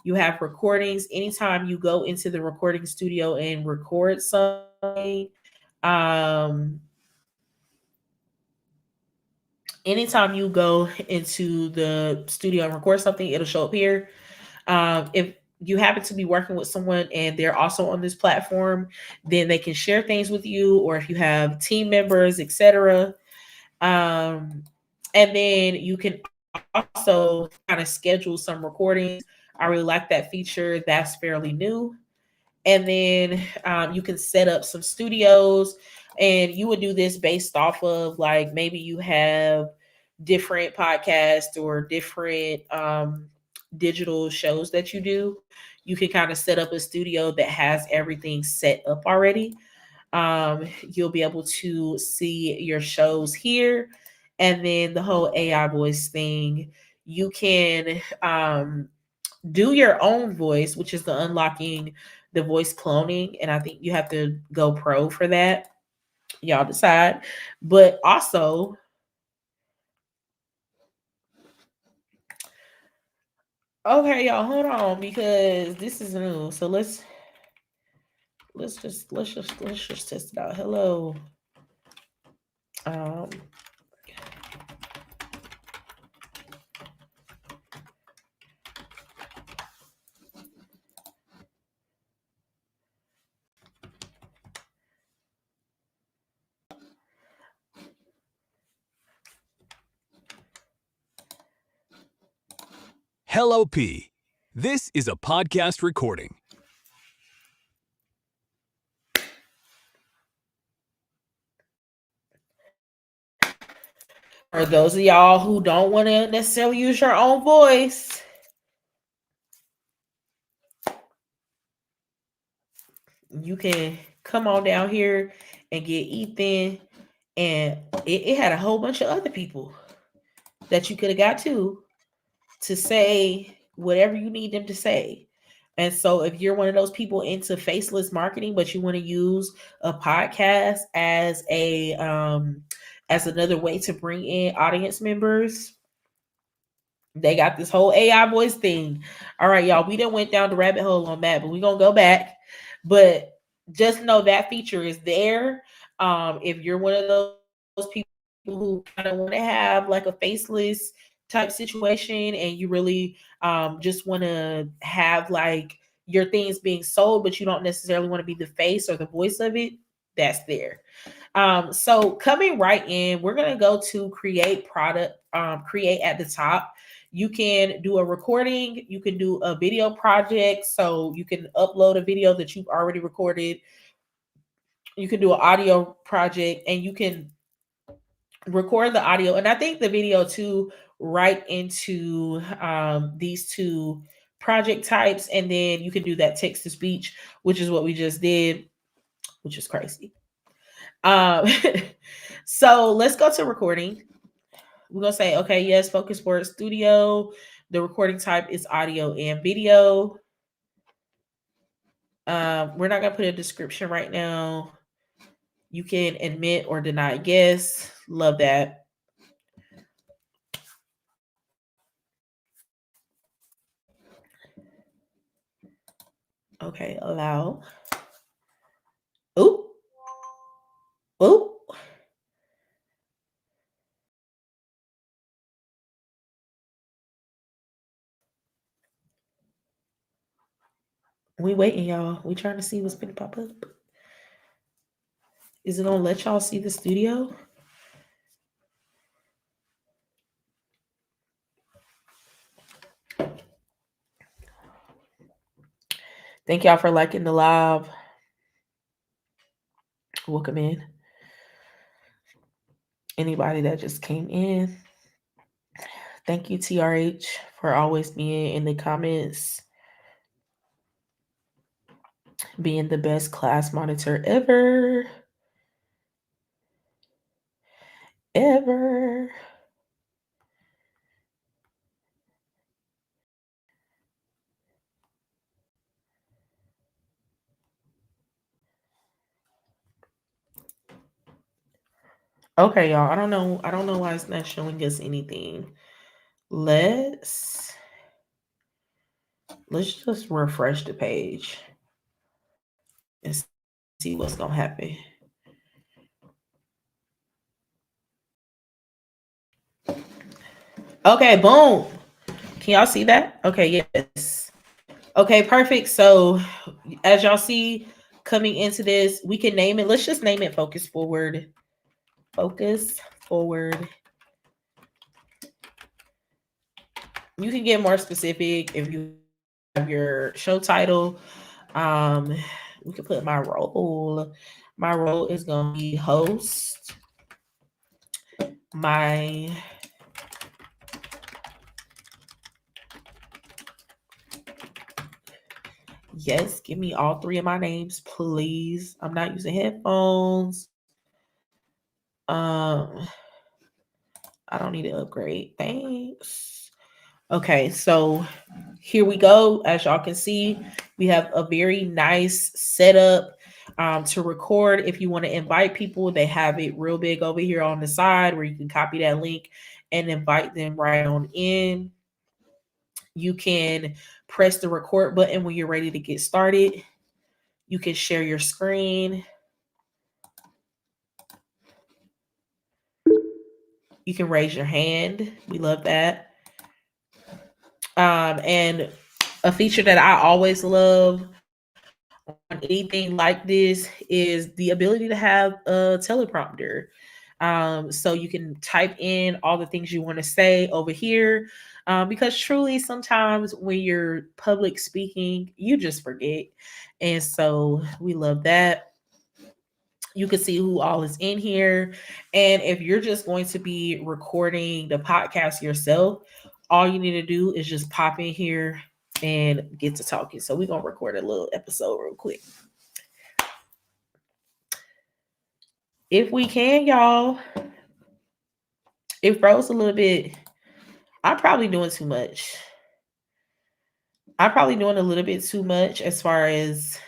You have recordings. Anytime you go into the recording studio and record something, anytime you go into the studio and record something, it'll show up here. If you happen to be working with someone and they're also on this platform, then they can share things with you, or if you have team members, etc. And then you can also kind of schedule some recordings. I really like that feature. That's fairly new. And then you can set up some studios, and you would do this based off of like maybe you have different podcasts or different digital shows that you do. You can kind of set up a studio that has everything set up already. You'll be able to see your shows here. And then the whole AI voice thing, you can do your own voice, which is the unlocking the voice cloning. And I think you have to go pro for that. Y'all decide. But also, okay, y'all, hold on because this is new. So let's just test it out. Hello. Um Hello P. This is a podcast recording. for those of y'all who don't want to necessarily use your own voice, you can come on down here and get Ethan. And it had a whole bunch of other people that you could have got to say whatever you need them to say. And so if you're one of those people into faceless marketing, but you want to use a podcast as another way to bring in audience members, they got this whole AI voice thing. All right, y'all, we done went down the rabbit hole on that, but we're gonna go back. But just know that feature is there. If you're one of those people who kind of want to have like a faceless type situation and you really just want to have like your things being sold, but you don't necessarily want to be the face or the voice of it, that's there. So coming right in, we're gonna go to create product, create at the top. You can do a recording, you can do a video project, so you can upload a video that you've already recorded. You can do an audio project, and you can record the audio, and I think the video too, right into these two project types, and then you can do that text to speech, which is what we just did, which is crazy. Um, so let's go to recording. We're gonna say, okay, yes, Focus Sports Studio. The recording type is audio and video. We're not gonna put a description right now. You can admit or deny guests. Love that. Okay, allow. Oop, oop. We waiting, y'all. We trying to see what's gonna pop up. Is it gonna let y'all see the studio? Thank y'all for liking the live. Welcome in. Anybody that just came in. Thank you, TRH, for always being in the comments, being the best class monitor ever. Ever. Okay, y'all. I don't know why it's not showing us anything. Let's just refresh the page and see what's gonna happen. Okay, boom. Can y'all see that? Okay, yes. Okay, perfect. So as y'all see coming into this, we can name it. Let's just name it Focus Forward. Focus Forward You can get more specific if you have your show title. Um, we can put my role. My role is gonna be host. My Yes, give me all three of my names, please. I'm not using headphones. Um, I don't need to upgrade. Thanks. Okay, so here we go. As y'all can see, we have a very nice setup to record. If you want to invite people, they have it real big over here on the side where you can copy that link and invite them right on in. You can press the record button when you're ready to get started. You can share your screen. You can raise your hand. We love that. And a feature that I always love on anything like this is the ability to have a teleprompter. So you can type in all the things you want to say over here. Because truly, sometimes when you're public speaking, you just forget. And so we love that. You can see who all is in here. And if you're just going to be recording the podcast yourself, all you need to do is just pop in here and get to talking. So we're going to record a little episode real quick. If we can, y'all, it froze a little bit. I'm probably doing too much. I'm probably doing a little bit too much as far as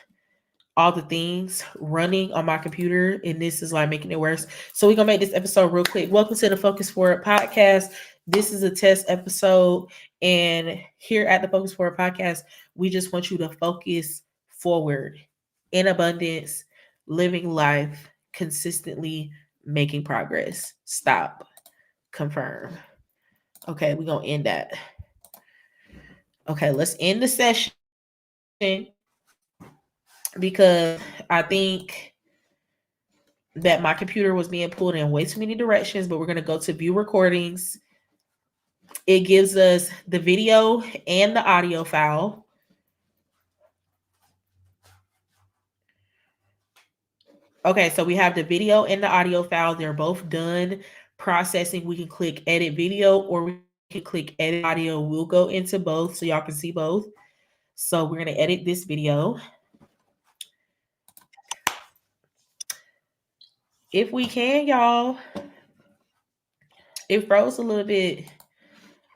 all the things running on my computer, and this is like making it worse. So we're gonna make this episode real quick. Welcome to the Focus Forward podcast. This is a test episode, and here at the Focus Forward podcast, we just want you to focus forward in abundance, living life consistently, making progress. Stop. Confirm. Okay, we're gonna end that. Okay, let's end the session because I think that my computer was being pulled in way too many directions, but we're going to go to view recordings. It gives us the video and the audio file. Okay, so we have the video and the audio file. They're both done processing. We can click edit video or we can click edit audio. We'll go into both so y'all can see both. So we're going to edit this video. If we can, y'all, it froze a little bit.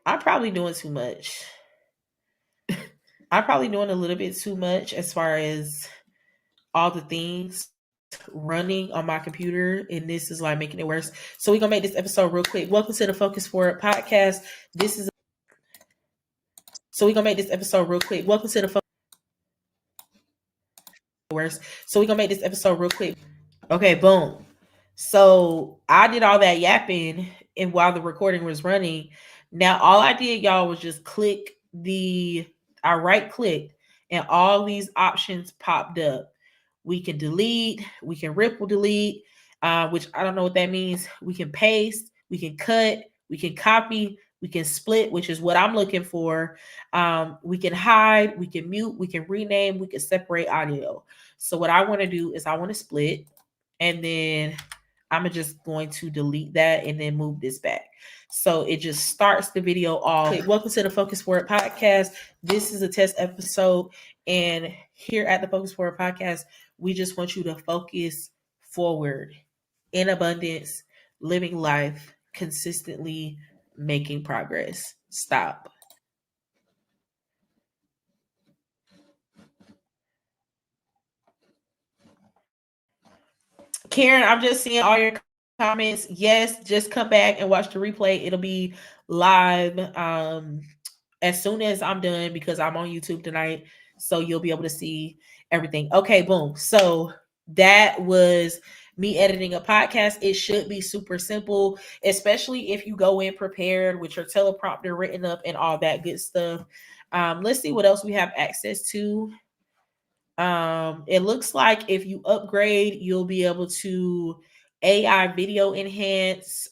I'm probably doing too much. I'm probably doing a little bit too much as far as all the things running on my computer, and this is like making it worse. So we're gonna make this episode real quick. Welcome to the Focus Forward podcast. This is so we're gonna make this episode real quick. Welcome to the worse. So we're gonna make this episode real quick. Okay, boom. So I did all that yapping and while the recording was running. Now all I did, y'all, was just click I right clicked and all these options popped up. We can delete, we can ripple delete, which I don't know what that means. We can paste, we can cut, we can copy, we can split, which is what I'm looking for. We can hide, we can mute, we can rename, we can separate audio. So what I want to do is I want to split, and then I'm just going to delete that and then move this back. So it just starts the video off. Welcome to the Focus Forward podcast. This is a test episode. And here at the Focus Forward podcast, we just want you to focus forward in abundance, living life consistently, making progress. Stop. Karen, I'm just seeing all your comments. Yes, just come back and watch the replay. It'll be live as soon as I'm done because I'm on YouTube tonight. So you'll be able to see everything. Okay, boom. So that was me editing a podcast. It should be super simple, especially if you go in prepared with your teleprompter written up and all that good stuff. Let's see what else we have access to. It looks like if you upgrade, you'll be able to AI video enhance.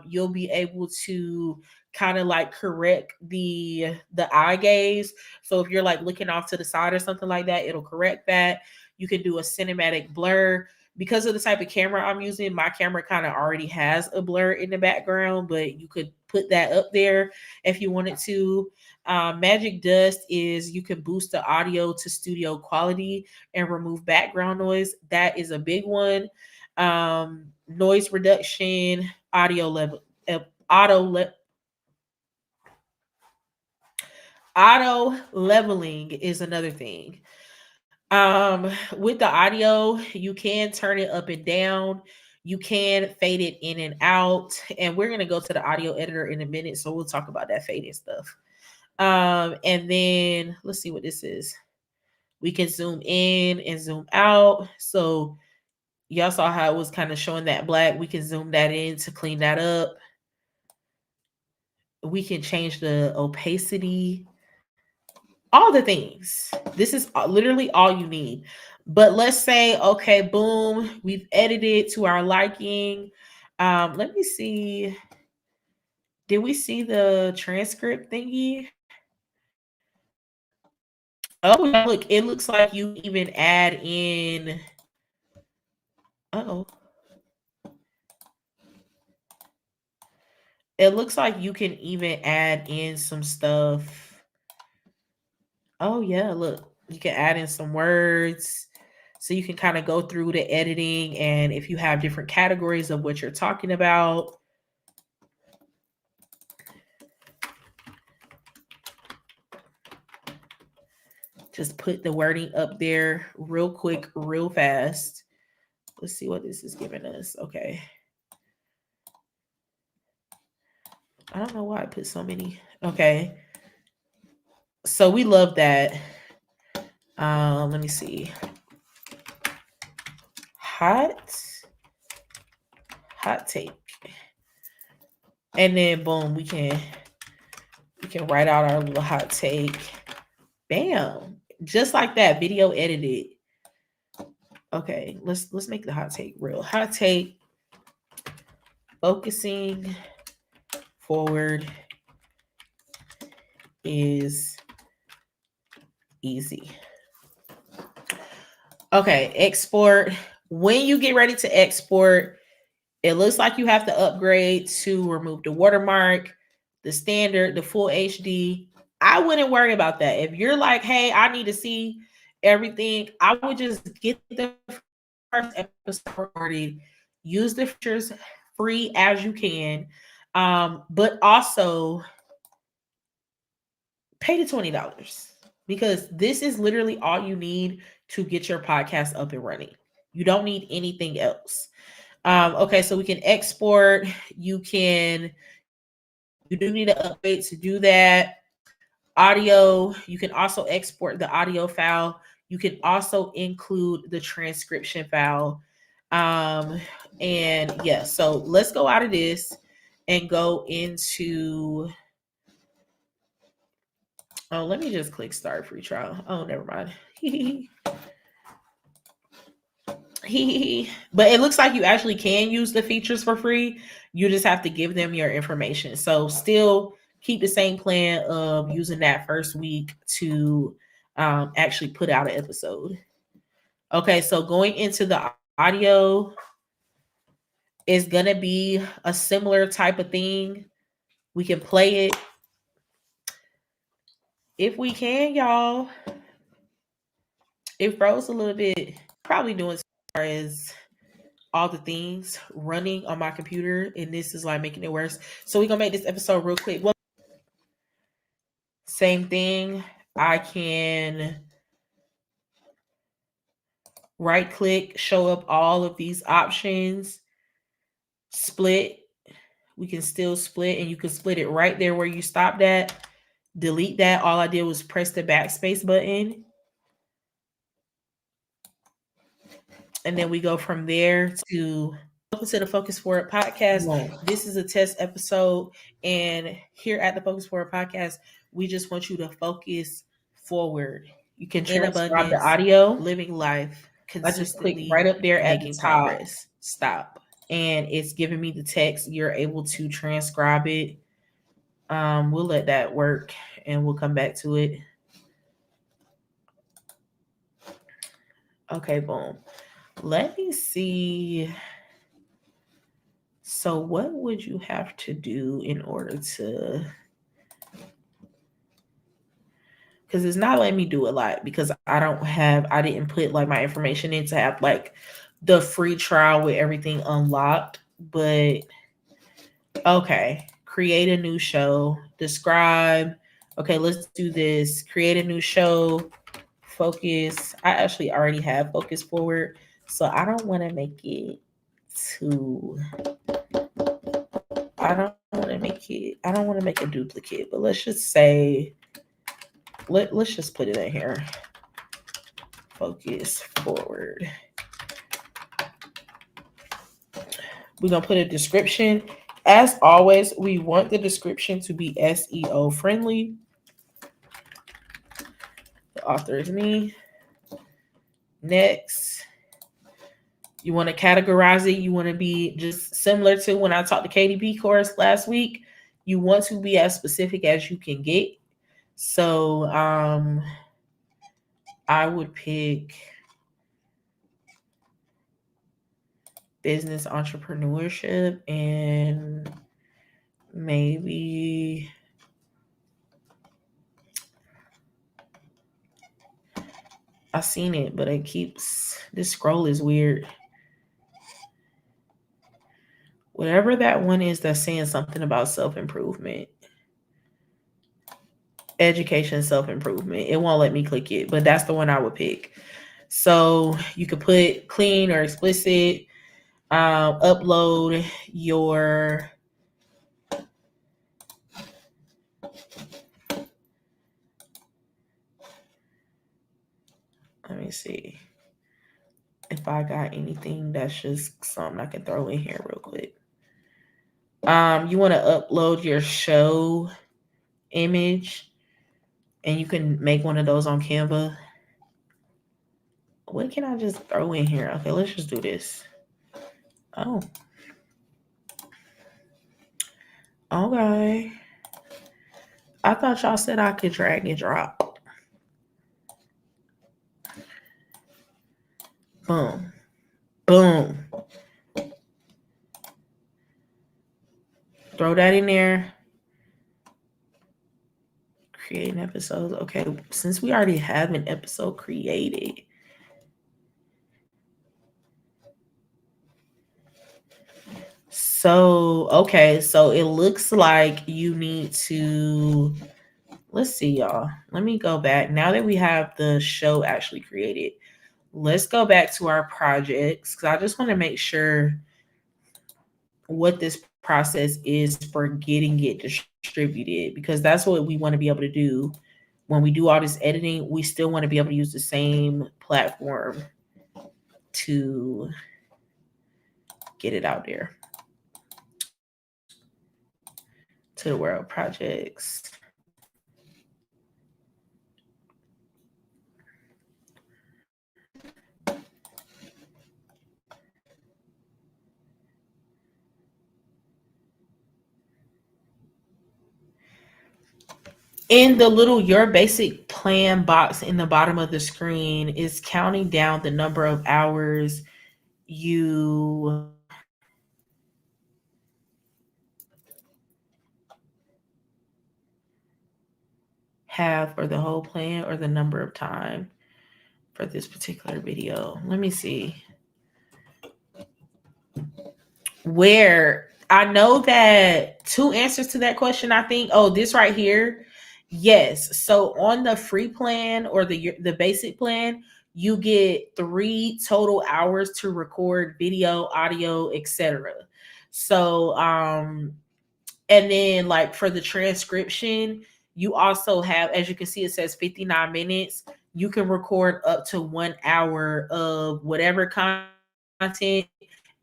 You'll be able to kind of like correct the eye gaze. So if you're like looking off to the side or something like that, it'll correct that. You can do a cinematic blur. Because of the type of camera I'm using, my camera kind of already has a blur in the background, but you could put that up there if you wanted to. Magic Dust is you can boost the audio to studio quality and remove background noise. That is a big one. Noise reduction, auto le- auto leveling is another thing. With the audio, you can turn it up and down. You can fade it in and out. And we're gonna go to the audio editor in a minute, so we'll talk about that fading stuff. And then let's see what this is. We can zoom in and zoom out. So y'all saw how it was kind of showing that black. We can zoom that in to clean that up. We can change the opacity, all the things. This is literally all you need. But let's say, okay, boom, we've edited to our liking. Let me see. Did we see the transcript thingy? Oh, yeah, look, it looks like you even add in. Oh, it looks like you can even add in some stuff. Oh, yeah, look, you can add in some words. So you can kind of go through the editing, and if you have different categories of what you're talking about. Just put the wording up there real quick, real fast. Let's see what this is giving us. Okay. I don't know why I put so many. Okay. So we love that. Let me see. Hot take. And then boom, we can write out our little hot take. Bam. Just like that, video edited. Okay, let's make the hot take real. Hot take, focusing forward is easy. Okay, export. When you get ready to export, it looks like you have to upgrade to remove the watermark, the standard, the full HD. I wouldn't worry about that. If you're like, hey, I need to see everything, I would just get the first episode recorded, use the features free as you can, but also pay the $20 because this is literally all you need to get your podcast up and running. You don't need anything else. Okay, so we can export. You do need to upgrade to do that. Audio, you can also export the audio file. You can also include the transcription file. And yeah, so let's go out of this and go into. Oh, let me just click start free trial. Oh, never mind. But it looks like you actually can use the features for free. You just have to give them your information. So still keep the same plan of using that first week to actually put out an episode. Okay, so going into the audio is going to be a similar type of thing. We can play it if we can, y'all. It froze a little bit. Probably doing as far as all the things running on my computer, and this is like making it worse. So we're gonna make this episode real quick. Well, same thing. I can right click, show up all of these options, split. We can still split, and you can split it right there where you stopped at. Delete that. All I did was press the backspace button. And then we go from there to welcome to the Focus Forward podcast. Whoa. This is a test episode. And here at the Focus Forward podcast, we just want you to focus forward. You can transcribe the audio, living life consistently. I just click right up there at the top. Progress. Stop. And it's giving me the text. You're able to transcribe it. We'll let that work and we'll come back to it. Okay, boom. Let me see. So, what would you have to do in order to? Because it's not letting me do a lot because I didn't put like my information in to have like the free trial with everything unlocked. But okay, create a new show, describe. Okay, let's do this. Create a new show, focus. I actually already have focus forward, so I don't want to make it too. I don't want to make a duplicate, but let's just say let's just put it in here. Focus forward. We're gonna put a description. As always, we want the description to be SEO friendly. The author is me. Next, you want to categorize it. You want to be just similar to when I taught the KDP course last week. You want to be as specific as you can get. So I would pick business entrepreneurship and maybe I seen it, but it keeps this scroll is weird. Whatever that one is that's saying something about self-improvement, education, self-improvement. It won't let me click it, but that's the one I would pick. So you could put clean or explicit, upload your let me see if I got anything that's just something I can throw in here real quick. You want to upload your show image and you can make one of those on Canva. What can I just throw in here? Okay, let's just do this. Oh, okay. I thought y'all said I could drag and drop. Boom. Boom. Throw that in there. Create an episode. Okay, since we already have an episode created, so okay, so it looks like you need to let's see, y'all. Let me go back. Now that we have the show actually created, let's go back to our projects because I just want to make sure what this process is for getting it distributed because that's what we want to be able to do. When we do all this editing, we still want to be able to use the same platform to get it out there to the world projects. In the little your basic plan box in the bottom of the screen is counting down the number of hours you have for the whole plan or the number of time for this particular video. Let me see. Where I know that two answers to that question, I think. Oh, this right here. Yes. So on the free plan or the basic plan, you get 3 total hours to record video, audio, etc. So and then like for the transcription, you also have, as you can see, it says 59 minutes. You can record up to 1 hour of whatever content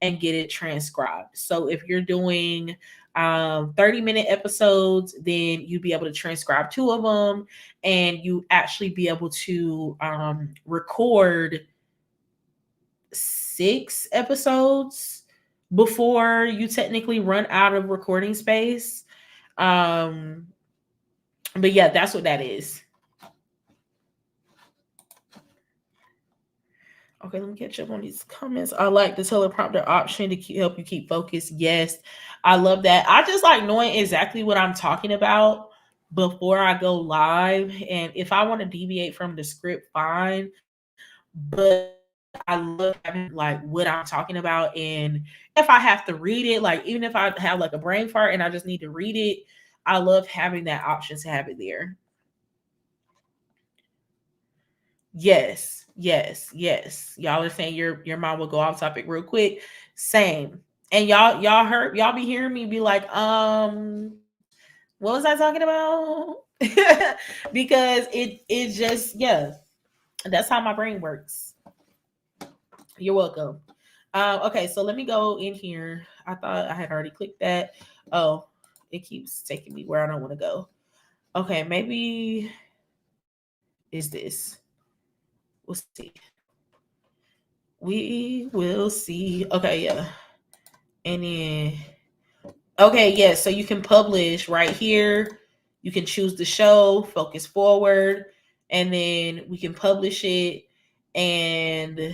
and get it transcribed. So if you're doing 30-minute episodes, then you'd be able to transcribe 2 of them and you actually be able to record 6 episodes before you technically run out of recording space. Um, but yeah, that's what that is. Okay, let me catch up on these comments. I like the teleprompter option to help you keep focused. Yes, I love that. I just like knowing exactly what I'm talking about before I go live. And if I want to deviate from the script, fine. But I love having like what I'm talking about. And if I have to read it, like even if I have like a brain fart and I just need to read it, I love having that option to have it there. Yes, yes, yes. Y'all are saying your mom will go off topic real quick. Same. And y'all be hearing me be like, what was I talking about? Because it just yeah, that's how my brain works. You're welcome. Okay, so let me go in here. I thought I had already clicked that. Oh, it keeps taking me where I don't want to go. Okay, maybe is this. We'll see. We will see. Okay, yeah. And then okay, yes. Yeah, so you can publish right here. You can choose the show, focus forward, and then we can publish it. And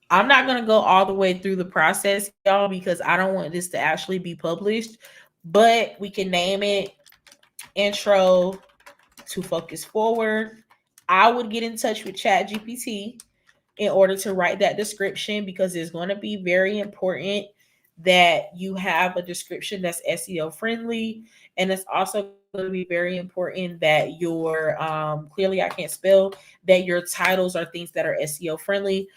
I'm not gonna go all the way through the process, y'all, because I don't want this to actually be published. But we can name it intro to focus forward. I would get in touch with Chat GPT in order to write that description because it's going to be very important that you have a description that's SEO friendly. And it's also going to be very important that your clearly I can't spell that your titles are things that are SEO friendly.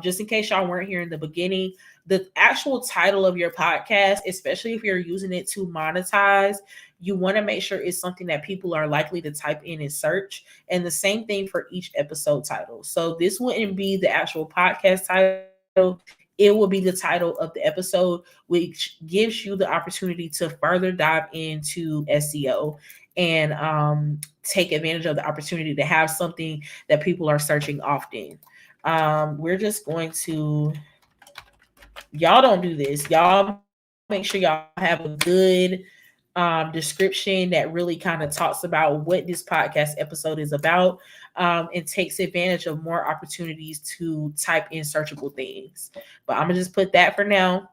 Just in case y'all weren't here in the beginning, the actual title of your podcast, especially if you're using it to monetize, you want to make sure it's something that people are likely to type in and search. And the same thing for each episode title. So this wouldn't be the actual podcast title. It will be the title of the episode, which gives you the opportunity to further dive into SEO and take advantage of the opportunity to have something that people are searching often. We're just going to, y'all don't do this. Y'all make sure y'all have a good description that really kind of talks about what this podcast episode is about, and takes advantage of more opportunities to type in searchable things. But I'm gonna just put that for now.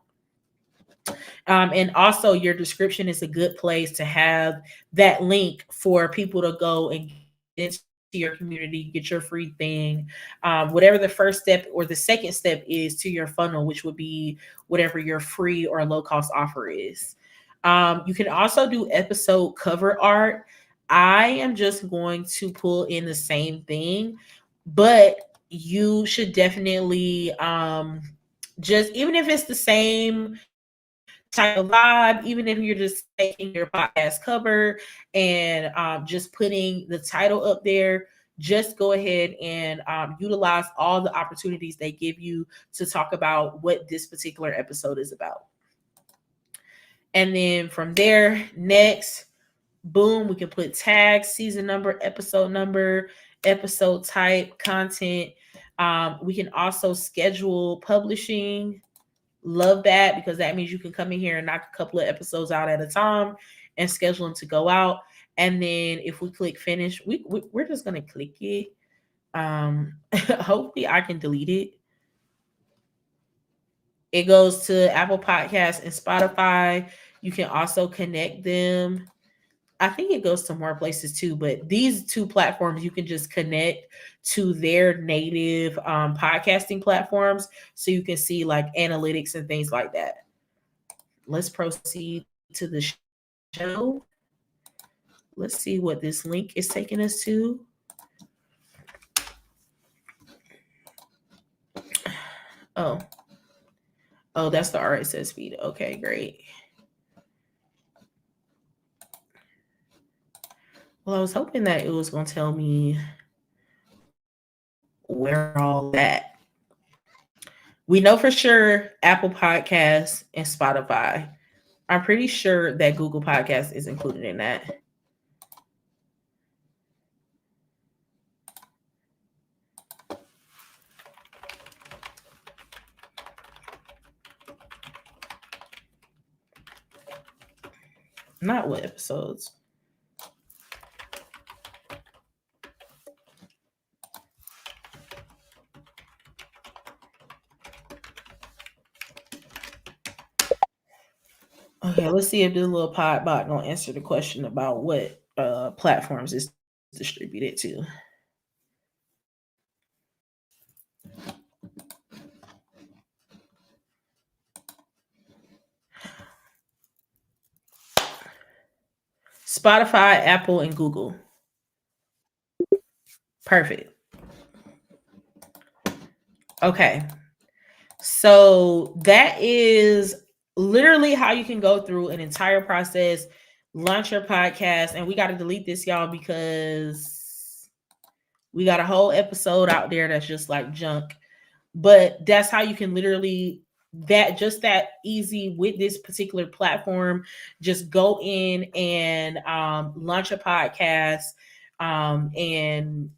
And also, your description is a good place to have that link for people to go and get into your community, get your free thing, whatever the first step or the second step is to your funnel, which would be whatever your free or low cost offer is. You can also do episode cover art. I am just going to pull in the same thing, but you should definitely just even if it's the same type of vibe, even if you're just taking your podcast cover and just putting the title up there, just go ahead and utilize all the opportunities they give you to talk about what this particular episode is about. And then from there, next, boom, we can put tags, season number, episode type, content. We can also schedule publishing. Love that because that means you can come in here and knock a couple of episodes out at a time and schedule them to go out. And then if we click finish, we're just going to click it. Hopefully I can delete it. It goes to Apple Podcasts and Spotify. You can also connect them. I think it goes to more places too, but these two platforms you can just connect to their native podcasting platforms so you can see like analytics and things like that. Let's proceed to the show. Let's see what this link is taking us to. Oh, oh, that's the RSS feed. Okay, great. Well, I was hoping that it was going to tell me where all that. We know for sure Apple Podcasts and Spotify. I'm pretty sure that Google Podcasts is included in that. Not what episodes. Okay, let's see if this little pod bot gonna answer the question about what platforms is distributed to. Spotify, Apple, and Google. Perfect. Okay. So that is literally how you can go through an entire process, launch your podcast, and we got to delete this, y'all, because we got a whole episode out there that's just like junk. But that's how you can literally that easy with this particular platform. Just go in and launch a podcast and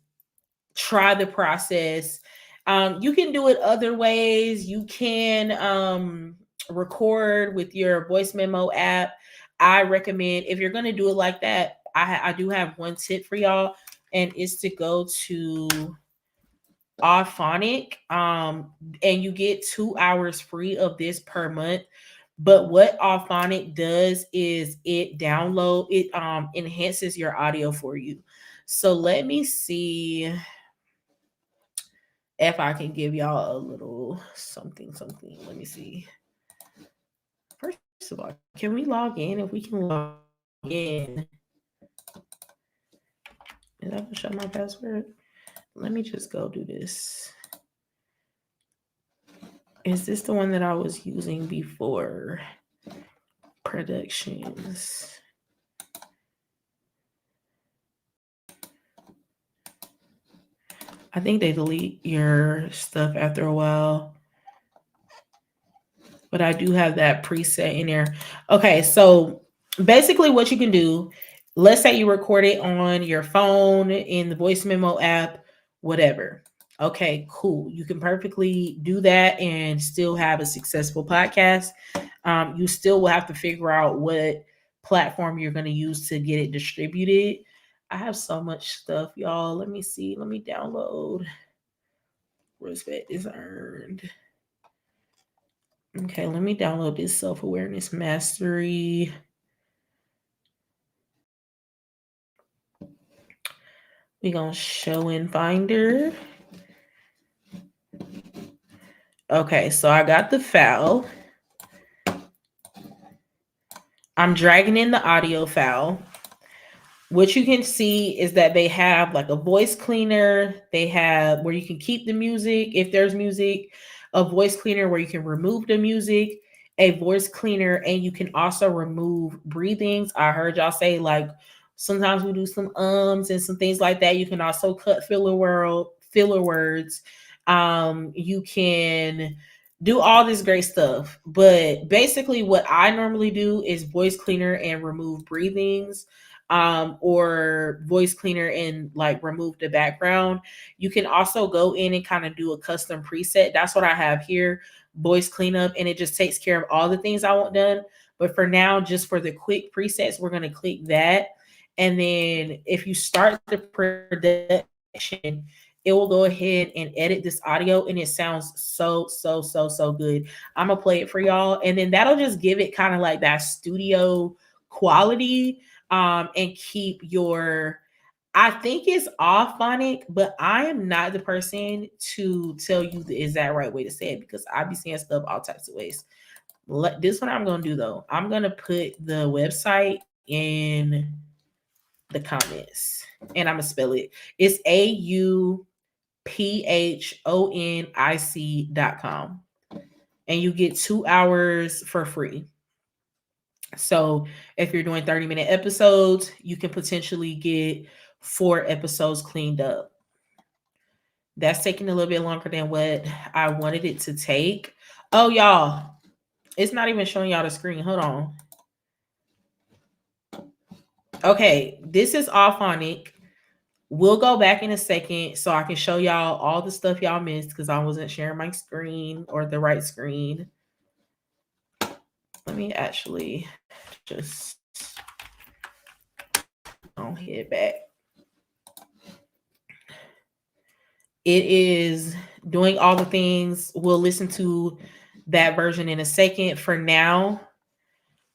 try the process. You can do it other ways. You can record with your voice memo app. I recommend, if you're going to do it like that, I do have one tip for y'all, and it's to go to Auphonic, and you get 2 hours free of this per month. But what Auphonic does is it enhances your audio for you. So let me see if I can give y'all a little something. Let me see. First of all, can we log in? If we can log in, is that gonna show my password? Let me just go do this. Is this the one that I was using before? Productions. I think they delete your stuff after a while. But I do have that preset in there. Okay, so basically what you can do, let's say you record it on your phone, in the voice memo app, whatever. Okay, cool. You can perfectly do that and still have a successful podcast. You still will have to figure out what platform you're going to use to get it distributed. I have so much stuff, y'all. Let me see. Let me download. Respect is earned. Okay, let me download this self-awareness mastery. We're going to show in Finder. Okay, so I got the file. I'm dragging in the audio file. What you can see is that they have like a voice cleaner. They have where you can keep the music if there's music, a voice cleaner where you can remove the music, a voice cleaner, and you can also remove breathings. I heard y'all say like sometimes we do some ums and some things like that. You can also cut filler words. You can do all this great stuff. But basically what I normally do is voice cleaner and remove breathings, or voice cleaner and like remove the background. You can also go in and kind of do a custom preset. That's what I have here, voice cleanup, and it just takes care of all the things I want done. But for now, just for the quick presets, we're going to click that. And then if you start the production, it will go ahead and edit this audio, and it sounds so good. I'm gonna play it for y'all, and then that'll just give it kind of like that studio quality, and keep your, I think it's Auphonic, but I am not the person to tell you the exact right way to say it because I be saying stuff all types of ways. This one I'm gonna do though. I'm gonna put the website in the comments, and I'm gonna spell it. It's AUPHONIC.com, and you get 2 hours for free. So if you're doing 30-minute episodes, you can potentially get 4 episodes cleaned up. That's taking a little bit longer than what I wanted it to take. Oh, y'all, it's not even showing y'all the screen. Hold on. Okay, this is Auphonic. We'll go back in a second so I can show y'all all the stuff y'all missed because I wasn't sharing my screen or the right screen. Let me actually just I'll head back. It is doing all the things. We'll listen to that version in a second. For now,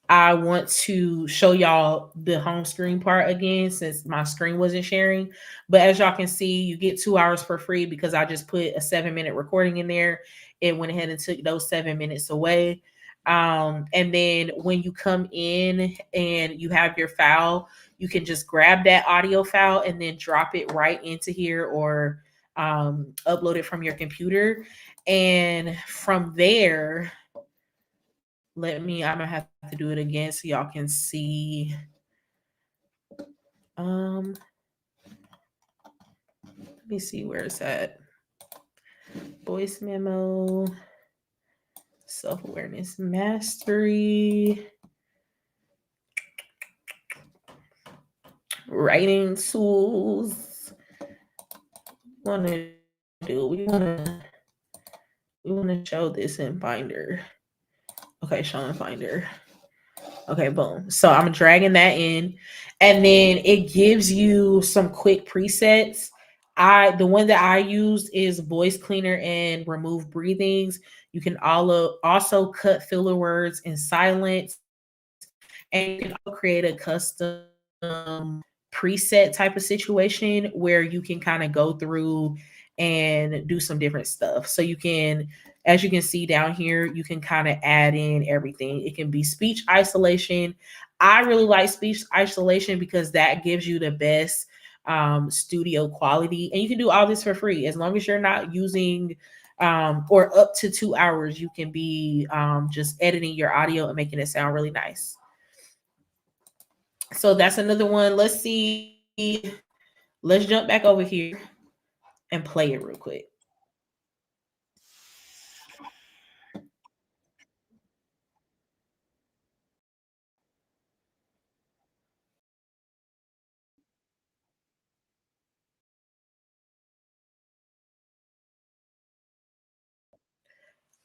I want to show y'all the home screen part again since my screen wasn't sharing. But as y'all can see, you get 2 hours for free because I just put a 7-minute recording in there. It went ahead and took those 7 minutes away. And then when you come in and you have your file, you can just grab that audio file and then drop it right into here or upload it from your computer. And from there, I'm gonna have to do it again so y'all can see. Let me see where it's at. Voice memo, self-awareness mastery, writing tools. We want to show this in Finder. Okay, show in Finder. Okay, boom. So I'm dragging that in, and then it gives you some quick presets. The one that I used is voice cleaner and remove breathings. You can also cut filler words in silence, and you can also create a custom preset type of situation where you can kind of go through and do some different stuff. So you can, as you can see down here, you can kind of add in everything. It can be speech isolation. I really like speech isolation because that gives you the best studio quality, and you can do all this for free as long as you're not using or up to 2 hours. You can be just editing your audio and making it sound really nice. So that's another one. Let's see. Let's jump back over here and play it real quick.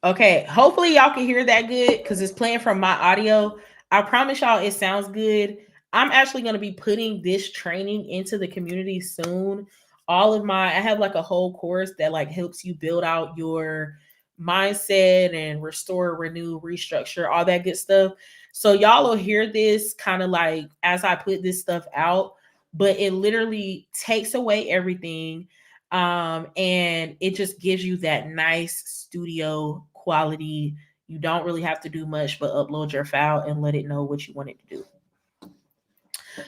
Okay, hopefully y'all can hear that good because it's playing from my audio. I promise y'all it sounds good. I'm actually going to be putting this training into the community soon. I have like a whole course that like helps you build out your mindset and restore, renew, restructure, all that good stuff. So y'all will hear this kind of like as I put this stuff out, but it literally takes away everything, and it just gives you that nice studio quality. You don't really have to do much but upload your file and let it know what you want it to do.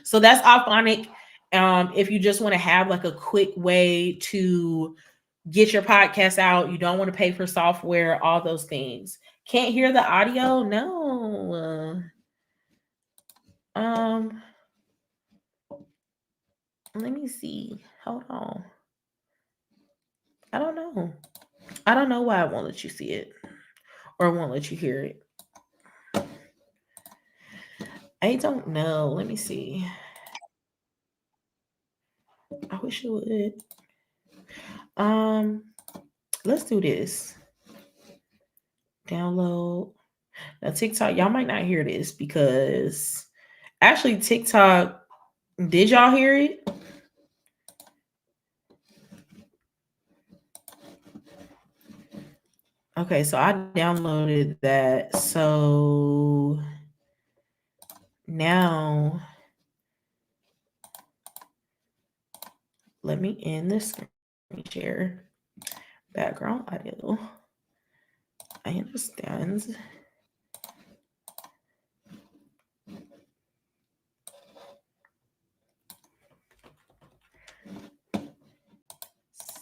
So that's Alphonic. If you just want to have like a quick way to get your podcast out, you don't want to pay for software, all those things. Can't hear the audio? No. Let me see. Hold on. I don't know. I don't know why I won't let you see it or won't let you hear it. I don't know. Let me see. I wish it would. Um, let's do this. Download. Now TikTok, y'all might not hear this because actually TikTok, did y'all hear it? Okay, so I downloaded that. So now let me end this screen share. Background audio. I understand.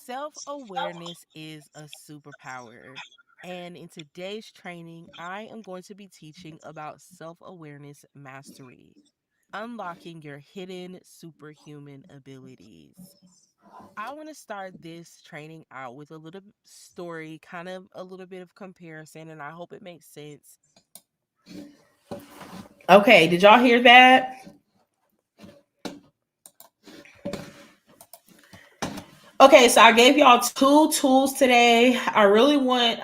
Self awareness is a superpower. And in today's training, I am going to be teaching about self awareness mastery, unlocking your hidden superhuman abilities. I want to start this training out with a little story, kind of a little bit of comparison, and I hope it makes sense. Okay, did y'all hear that? Okay, so I gave y'all 2 tools today. I really want,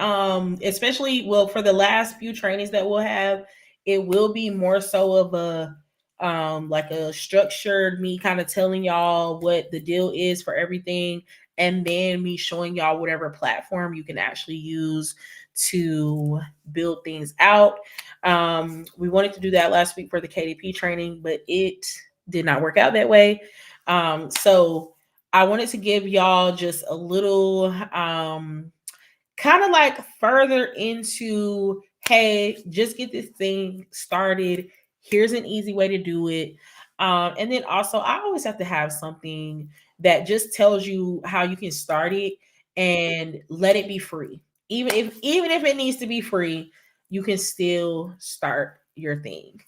especially well for the last few trainings that we'll have, it will be more so of a like a structured me kind of telling y'all what the deal is for everything, and then me showing y'all whatever platform you can actually use to build things out. We wanted to do that last week for the KDP training, but it did not work out that way. So I wanted to give y'all just a little kind of like further into, hey, just get this thing started. Here's an easy way to do it. And then also, I always have to have something that just tells you how you can start it and let it be free. Even if it needs to be free, you can still start your thing.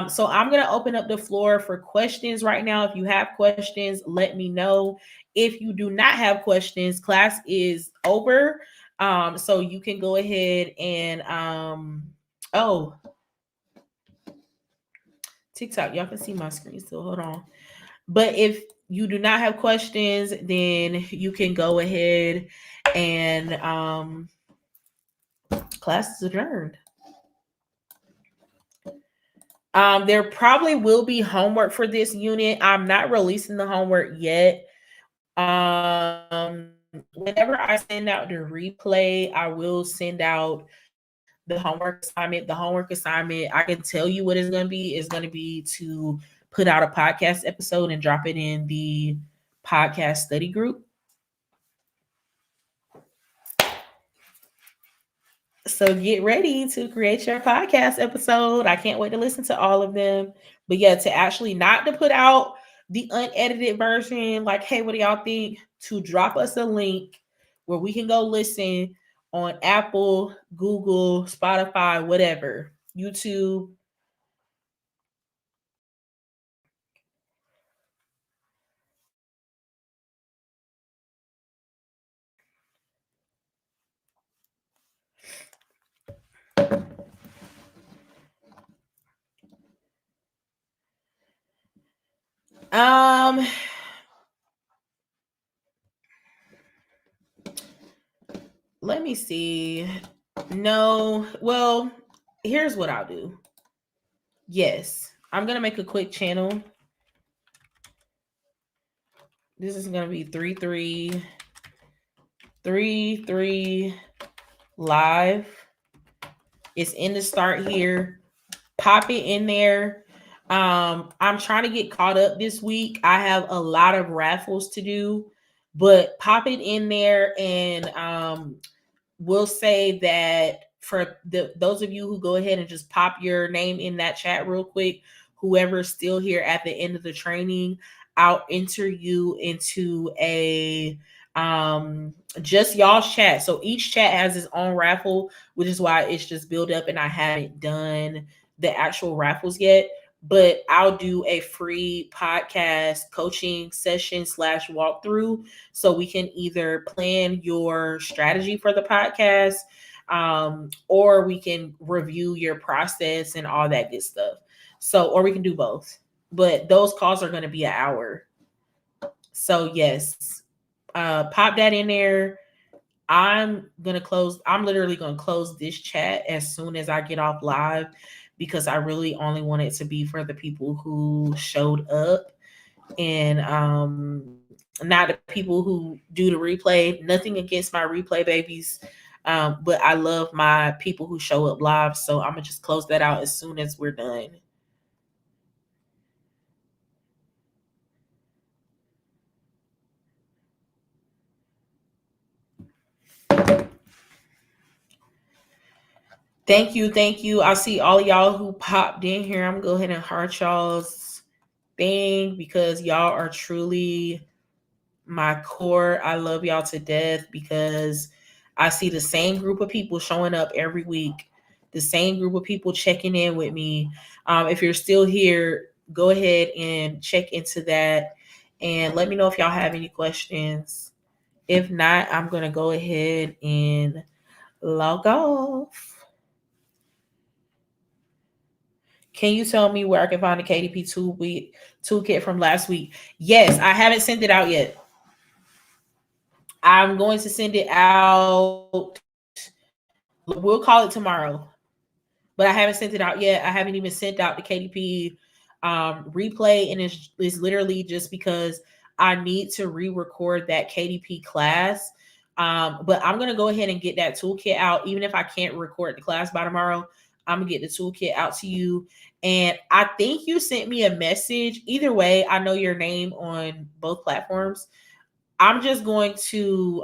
So I'm gonna open up the floor for questions right now. If you have questions, let me know. If you do not have questions, class is over. So you can go ahead and oh, TikTok, y'all can see my screen still. Hold on. But if you do not have questions, then you can go ahead and class is adjourned. There probably will be homework for this unit. I'm not releasing the homework yet. Whenever I send out the replay, I will send out the homework assignment. The homework assignment, I can tell you what it's going to be. It's going to be to put out a podcast episode and drop it in the podcast study group. So get ready to create your podcast episode. I can't wait to listen to all of them. But yeah, to actually not to put out the unedited version, like, hey, what do y'all think? To drop us a link where we can go listen on Apple, Google, Spotify, whatever, YouTube. Um, Let me see. No, well, here's what I'll do. Yes, I'm gonna make a quick channel. This is gonna be 3333 live. It's in the start here. Pop it in there. I'm trying to get caught up this week. I have a lot of raffles to do, but pop it in there, and we'll say that for those of you who go ahead and just pop your name in that chat real quick, whoever's still here at the end of the training, I'll enter you into a just y'all's chat. So each chat has its own raffle, which is why it's just built up, and I haven't done the actual raffles yet. But I'll do a free podcast coaching session slash walkthrough, so we can either plan your strategy for the podcast, or we can review your process and all that good stuff. So, or we can do both. But those calls are going to be an hour. So yes, pop that in there. I'm literally gonna close this chat as soon as I get off live, because I really only want it to be for the people who showed up, and not the people who do the replay. Nothing against my replay babies, but I love my people who show up live. So I'm gonna just close that out as soon as we're done. Thank you, thank you. I see all of y'all who popped in here. I'm gonna go ahead and heart y'all's thing, because y'all are truly my core. I love y'all to death, because I see the same group of people showing up every week, the same group of people checking in with me. If you're still here, go ahead and check into that and let me know if y'all have any questions. If not, I'm going to go ahead and log off. Can you tell me where I can find the KDP toolkit from last week? Yes, I haven't sent it out yet. I'm going to send it out. We'll call it tomorrow, but I haven't sent it out yet. I haven't even sent out the KDP replay, and it's literally just because I need to re-record that KDP class. But I'm gonna go ahead and get that toolkit out, even if I can't record the class by tomorrow. I'm gonna get the toolkit out to you. And I think you sent me a message. Either way, I know your name on both platforms. I'm just going to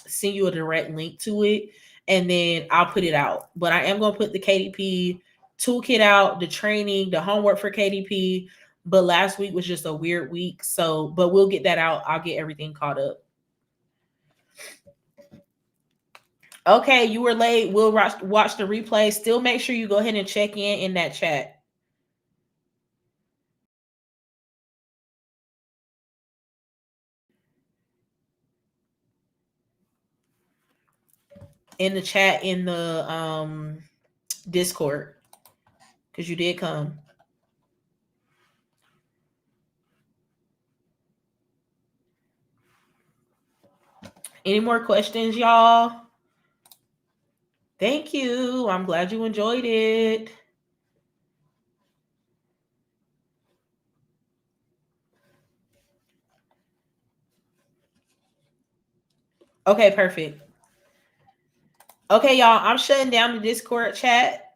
send you a direct link to it, and then I'll put it out. But I am going to put the KDP toolkit out, the training, the homework for KDP. But last week was just a weird week. So, but we'll get that out. I'll get everything caught up. Okay, you were late. We'll watch the replay. Still make sure you go ahead and check in that chat. In the chat in the Discord, because you did come. Any more questions, y'all? Thank you. I'm glad you enjoyed it. Okay, perfect. Okay, y'all, I'm shutting down the Discord chat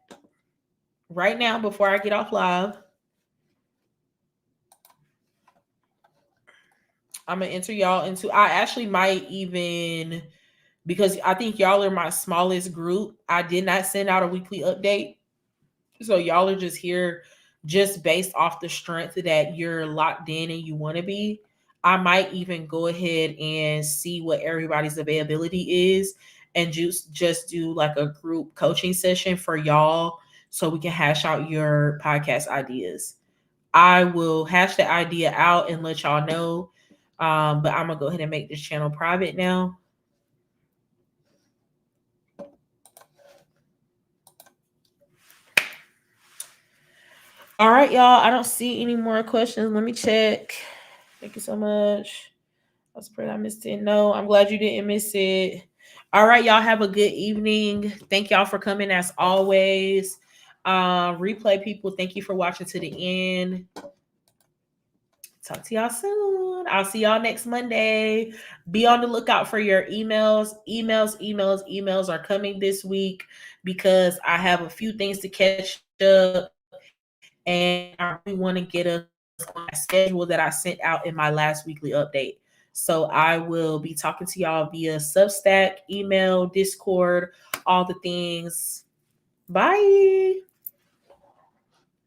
right now before I get off live. I'm going to enter y'all into, I actually might even, because I think y'all are my smallest group, I did not send out a weekly update. So y'all are just here just based off the strength that you're locked in and you want to be. I might even go ahead and see what everybody's availability is and just do like a group coaching session for y'all so we can hash out your podcast ideas. I will hash the idea out and let y'all know. But I'm gonna go ahead and make this channel private now. All right, y'all. I don't see any more questions. Let me check. Thank you so much. I was afraid I missed it. No, I'm glad you didn't miss it. All right, y'all have a good evening. Thank y'all for coming as always. Replay people, thank you for watching to the end. Talk to y'all soon. I'll see y'all next Monday. Be on the lookout for your emails. Emails are coming this week because I have a few things to catch up, and I really want to get us on that schedule that I sent out in my last weekly update. So I will be talking to y'all via Substack, email, Discord, all the things. Bye.